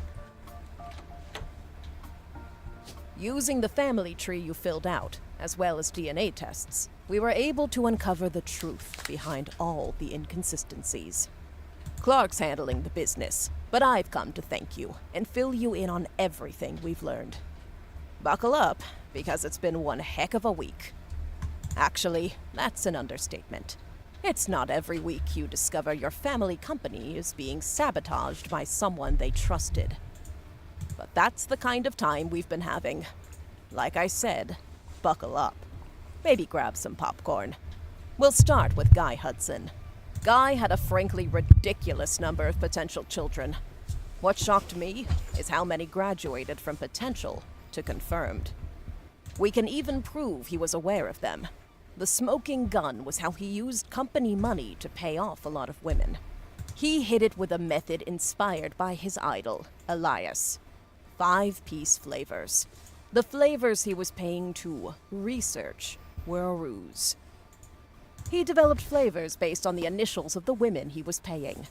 Using the family tree you filled out, as well as DNA tests, we were able to uncover the truth behind all the inconsistencies. Clark's handling the business, but I've come to thank you and fill you in on everything we've learned. Buckle up, because it's been one heck of a week. Actually, that's an understatement. It's not every week you discover your family company is being sabotaged by someone they trusted. But that's the kind of time we've been having. Like I said, buckle up. Maybe grab some popcorn. We'll start with Guy Hudson. Guy had a frankly ridiculous number of potential children. What shocked me is how many graduated from potential to confirmed. We can even prove he was aware of them. The smoking gun was how he used company money to pay off a lot of women. He hid it with a method inspired by his idol, Elias. 5-piece flavors. The flavors he was paying to research were a ruse. He developed flavors based on the initials of the women he was paying,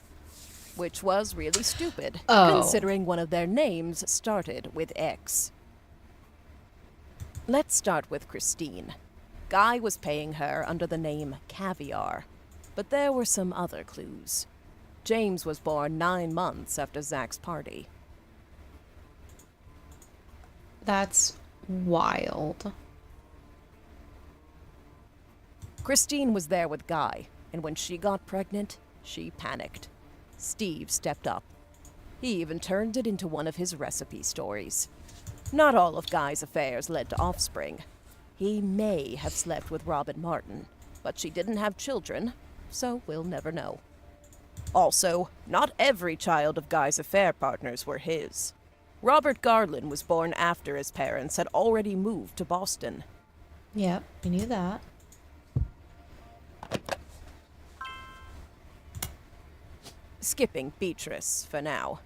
which was really stupid, considering one of their names started with X. Let's start with Christine. Guy was paying her under the name Caviar, but there were some other clues. James was born 9 months after Zach's party. That's wild. Christine was there with Guy, and when she got pregnant, she panicked. Steve stepped up. He even turned it into one of his recipe stories. Not all of Guy's affairs led to offspring. He may have slept with Robin Martin, but she didn't have children, so we'll never know. Also, not every child of Guy's affair partners were his. Robert Garland was born after his parents had already moved to Boston. Yep, we knew that. Skipping Beatrice for now.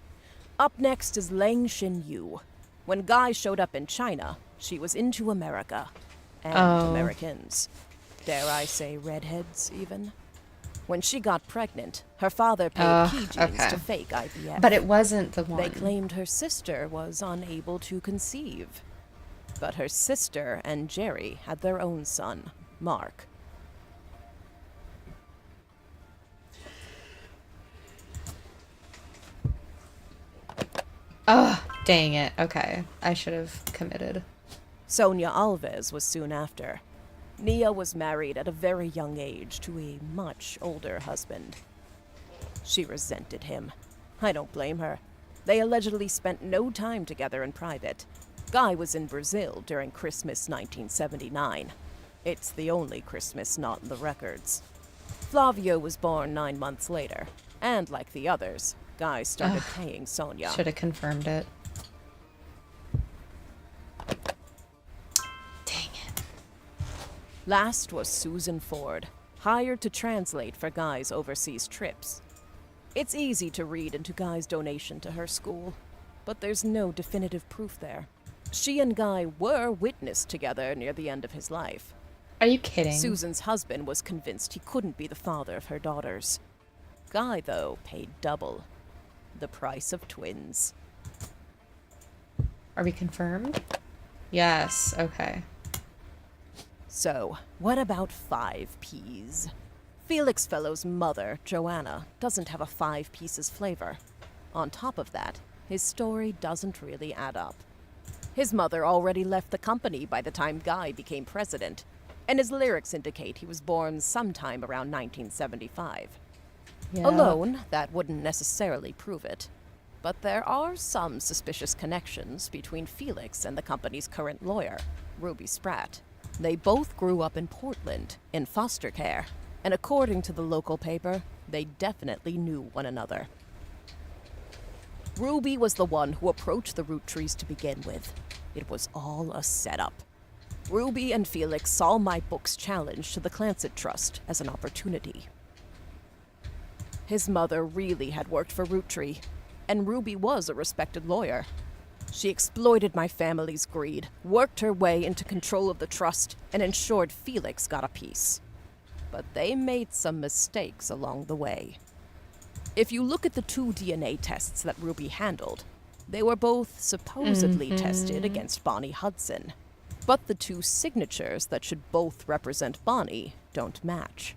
Up next is Lang Xin-yu. When Guy showed up in China, she was into America. And Americans. Dare I say redheads, even? When she got pregnant, her father paid key genes to fake IVF. But it wasn't the one. They claimed her sister was unable to conceive. But her sister and Jerry had their own son, Mark. Oh, dang it. Okay. I should have committed. Sonia Alves was soon after. Nia was married at a very young age to a much older husband. She resented him. I don't blame her. They allegedly spent no time together in private. Guy was in Brazil during Christmas 1979. It's the only Christmas not in the records. Flavio was born 9 months later, and like the others, Guy started paying Sonia. Should have confirmed it. Last was Susan Ford, hired to translate for Guy's overseas trips. It's easy to read into Guy's donation to her school, but there's no definitive proof there. She and Guy were witnessed together near the end of his life. Are you kidding? Susan's husband was convinced he couldn't be the father of her daughters. Guy, though, paid double. The price of twins. Are we confirmed? Yes, okay. So, what about 5Ps? Felix Fellow's mother, Joanna, doesn't have a 5 pieces flavor. On top of that, his story doesn't really add up. His mother already left the company by the time Guy became president, and his lyrics indicate he was born sometime around 1975. Yeah. Alone, that wouldn't necessarily prove it. But there are some suspicious connections between Felix and the company's current lawyer, Ruby Spratt. They both grew up in Portland, in foster care, and according to the local paper, they definitely knew one another. Ruby was the one who approached the Roottrees to begin with. It was all a setup. Ruby and Felix saw my book's challenge to the Clancet Trust as an opportunity. His mother really had worked for Roottrees, and Ruby was a respected lawyer. She exploited my family's greed, worked her way into control of the trust, and ensured Felix got a piece. But they made some mistakes along the way. If you look at the 2 DNA tests that Ruby handled, they were both supposedly tested against Bonnie Hudson. But the 2 signatures that should both represent Bonnie don't match.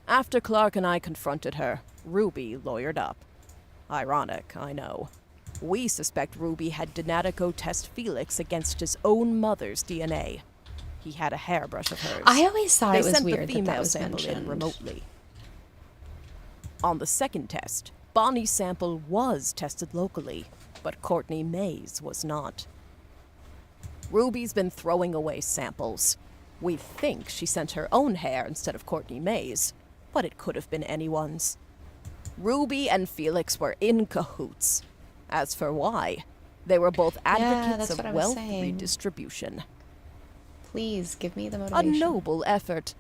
After Clark and I confronted her, Ruby lawyered up. Ironic, I know. We suspect Ruby had Donatico test Felix against his own mother's DNA. He had a hairbrush of hers. I always thought They it was sent weird the that female that was sample in mentioned. remotely. On the second test, Bonnie's sample was tested locally, but Courtney May's was not. Ruby's been throwing away samples. We think she sent her own hair instead of Courtney May's, but it could have been anyone's. Ruby and Felix were in cahoots. As for why, they were both advocates that's what I of was wealth saying. redistribution. Please give me the A motivation. noble effort.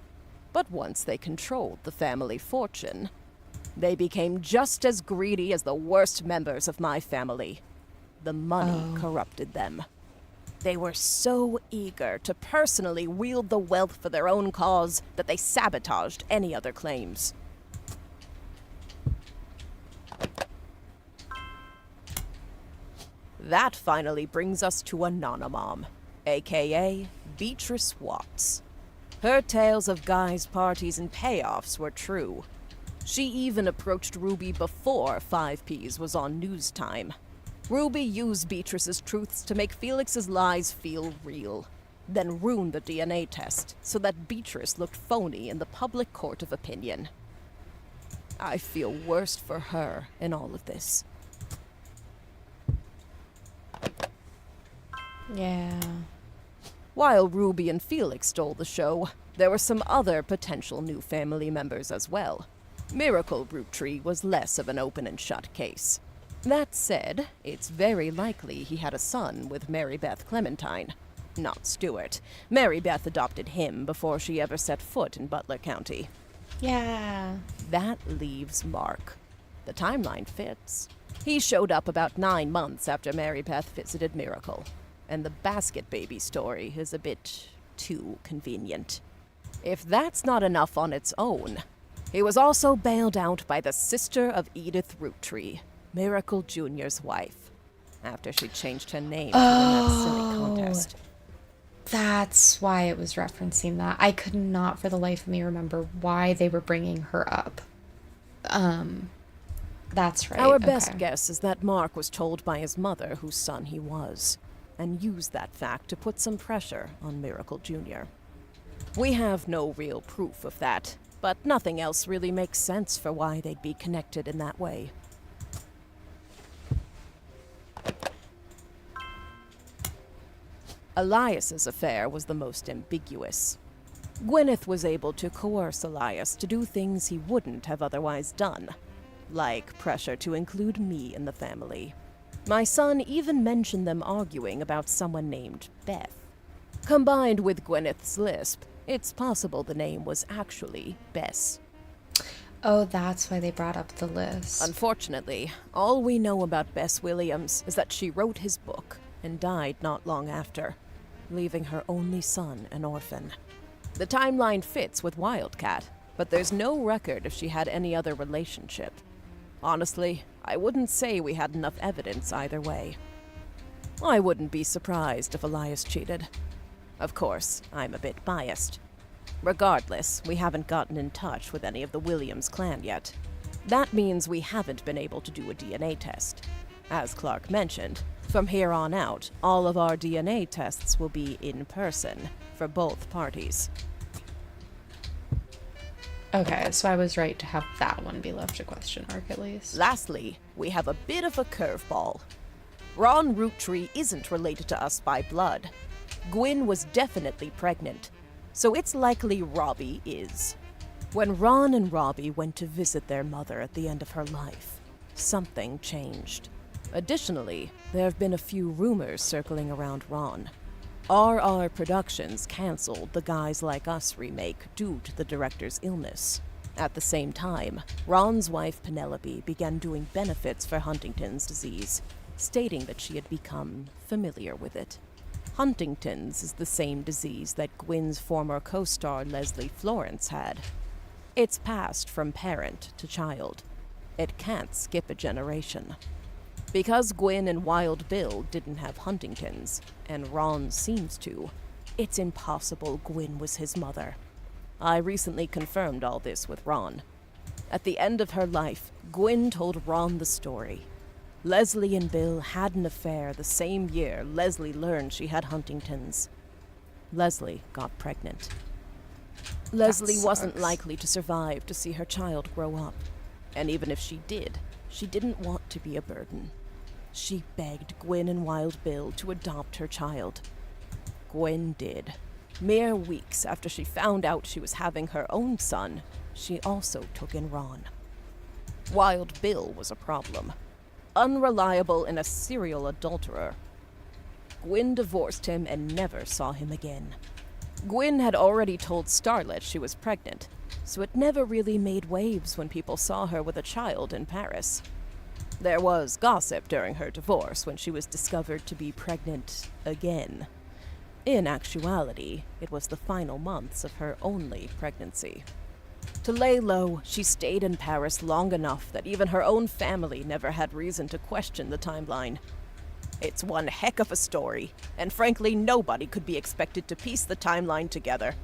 But once they controlled the family fortune, they became just as greedy as the worst members of my family. The money corrupted them. They were so eager to personally wield the wealth for their own cause that they sabotaged any other claims. That finally brings us to Anonymom, aka Beatrice Watts. Her tales of guys' parties and payoffs were true. She even approached Ruby before 5Ps was on news time. Ruby used Beatrice's truths to make Felix's lies feel real, then ruined the DNA test so that Beatrice looked phony in the public court of opinion. I feel worst for her in all of this. Yeah. While Ruby and Felix stole the show, there were some other potential new family members as well. Miracle Roottrees was less of an open and shut case. That said, it's very likely he had a son with Mary Beth Clementine. Not Stuart. Mary Beth adopted him before she ever set foot in Butler County. Yeah. That leaves Mark. The timeline fits. He showed up about 9 months after Mary Beth visited Miracle. And the basket baby story is a bit too convenient. If that's not enough on its own, he was also bailed out by the sister of Edith Roottrees, Miracle Jr.'s wife, after she changed her name to win that silly contest. That's why it was referencing that. I could not for the life of me remember why they were bringing her up. That's right. Our best okay. guess is that Mark was told by his mother whose son he was, and used that fact to put some pressure on Miracle Jr. We have no real proof of that, but nothing else really makes sense for why they'd be connected in that way. Elias's affair was the most ambiguous. Gwyneth was able to coerce Elias to do things he wouldn't have otherwise done, like pressure to include me in the family. My son even mentioned them arguing about someone named Beth. Combined with Gwyneth's lisp, it's possible the name was actually Bess. Oh, that's why they brought up the list. Unfortunately, all we know about Bess Williams is that she wrote his book and died not long after, leaving her only son an orphan. The timeline fits with Wildcat, but there's no record if she had any other relationship. Honestly, I wouldn't say we had enough evidence either way. I wouldn't be surprised if Elias cheated. Of course, I'm a bit biased. Regardless, we haven't gotten in touch with any of the Williams clan yet. That means we haven't been able to do a DNA test. As Clark mentioned, from here on out, all of our DNA tests will be in person for both parties. Okay, so I was right to have that one be left a question mark at least. Lastly, we have a bit of a curveball. Ron Roottrees isn't related to us by blood. Gwyn was definitely pregnant, so it's likely Robbie is. When Ron and Robbie went to visit their mother at the end of her life, something changed. Additionally, there have been a few rumors circling around Ron. RR Productions canceled the Guys Like Us remake due to the director's illness. At the same time, Ron's wife Penelope began doing benefits for Huntington's disease, stating that she had become familiar with it. Huntington's is the same disease that Gwyn's former co-star Leslie Florence had. It's passed from parent to child. It can't skip a generation. Because Gwyn and Wild Bill didn't have Huntington's, and Ron seems to, it's impossible Gwyn was his mother. I recently confirmed all this with Ron. At the end of her life, Gwyn told Ron the story. Leslie and Bill had an affair the same year Leslie learned she had Huntington's. Leslie got pregnant. Leslie wasn't likely to survive to see her child grow up. And even if she did, she didn't want to be a burden. She begged Gwyn and Wild Bill to adopt her child. Gwyn did. Mere weeks after she found out she was having her own son, she also took in Ron. Wild Bill was a problem. Unreliable and a serial adulterer. Gwyn divorced him and never saw him again. Gwyn had already told Starlet she was pregnant, so it never really made waves when people saw her with a child in Paris. There was gossip during her divorce when she was discovered to be pregnant again. In actuality, it was the final months of her only pregnancy. To lay low, she stayed in Paris long enough that even her own family never had reason to question the timeline. It's one heck of a story, and frankly, nobody could be expected to piece the timeline together.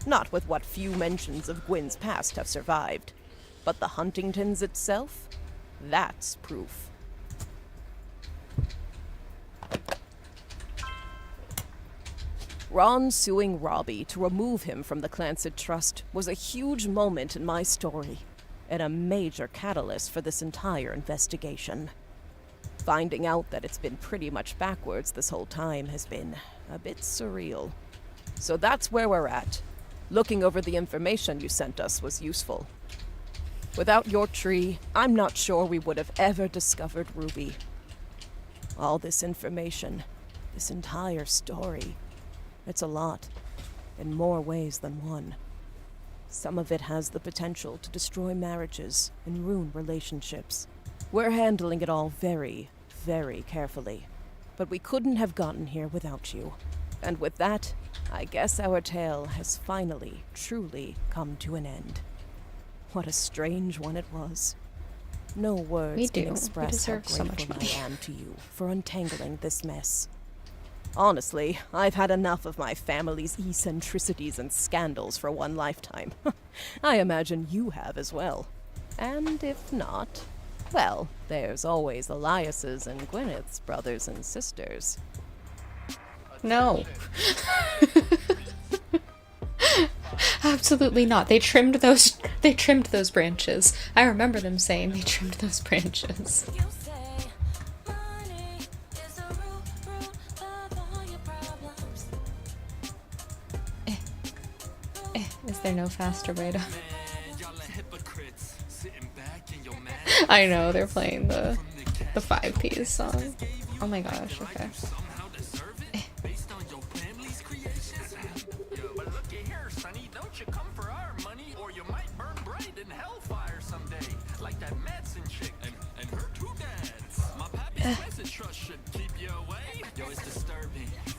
Not with what few mentions of Gwyn's past have survived. But the Huntingtons itself? That's proof. Ron suing Robbie to remove him from the Clancid Trust was a huge moment in my story, and a major catalyst for this entire investigation. Finding out that it's been pretty much backwards this whole time has been a bit surreal. So that's where we're at. Looking over the information you sent us was useful. Without your tree, I'm not sure we would have ever discovered Ruby. All this information, this entire story, it's a lot, in more ways than one. Some of it has the potential to destroy marriages and ruin relationships. We're handling it all very, very carefully. But we couldn't have gotten here without you. And with that, I guess our tale has finally, truly come to an end. What a strange one it was. No words can express how grateful I am to you for untangling this mess. Honestly, I've had enough of my family's eccentricities and scandals for one lifetime. I imagine you have as well. And if not, well, there's always Elias's and Gwyneth's brothers and sisters. No. Absolutely not. They trimmed those branches. I remember them saying they trimmed those branches. Is there no faster way to... I know, they're playing the 5Ps song. Oh my gosh, okay.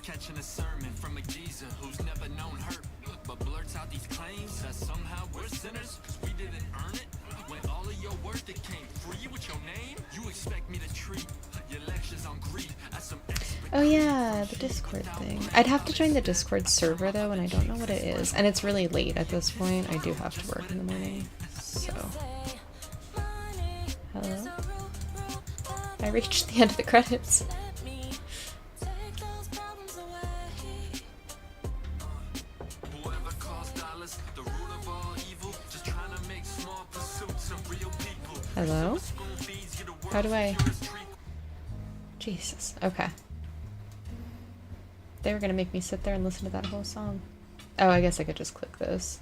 Catching a sermon from a geezer who's never known hurt, but blurts out these claims that somehow we're sinners because we didn't earn it. When all of your work that came free with your name, you expect me to treat your lectures on greed as some expert. Oh yeah, the Discord thing. I'd have to join the Discord server though, and I don't know what it is. And it's really late at this point. I do have to work in the morning. So. Hello? I reached the end of the credits. Hello? How do I... Jesus. Okay. They were gonna make me sit there and listen to that whole song. Oh, I guess I could just click this.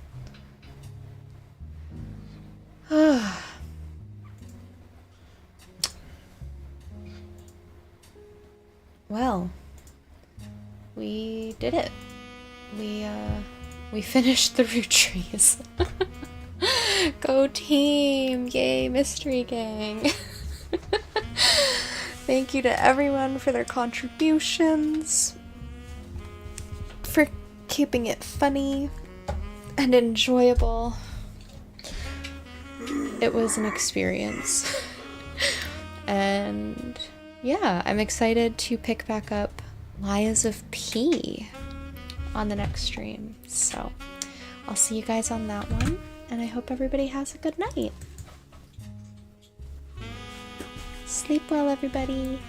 well, we did it. We finished the Roottrees. Go team! Yay, Mystery Gang! Thank you to everyone for their contributions, for keeping it funny and enjoyable. It was an experience. And yeah, I'm excited to pick back up Lies of P on the next stream. So I'll see you guys on that one, and I hope everybody has a good night. Sleep well, everybody.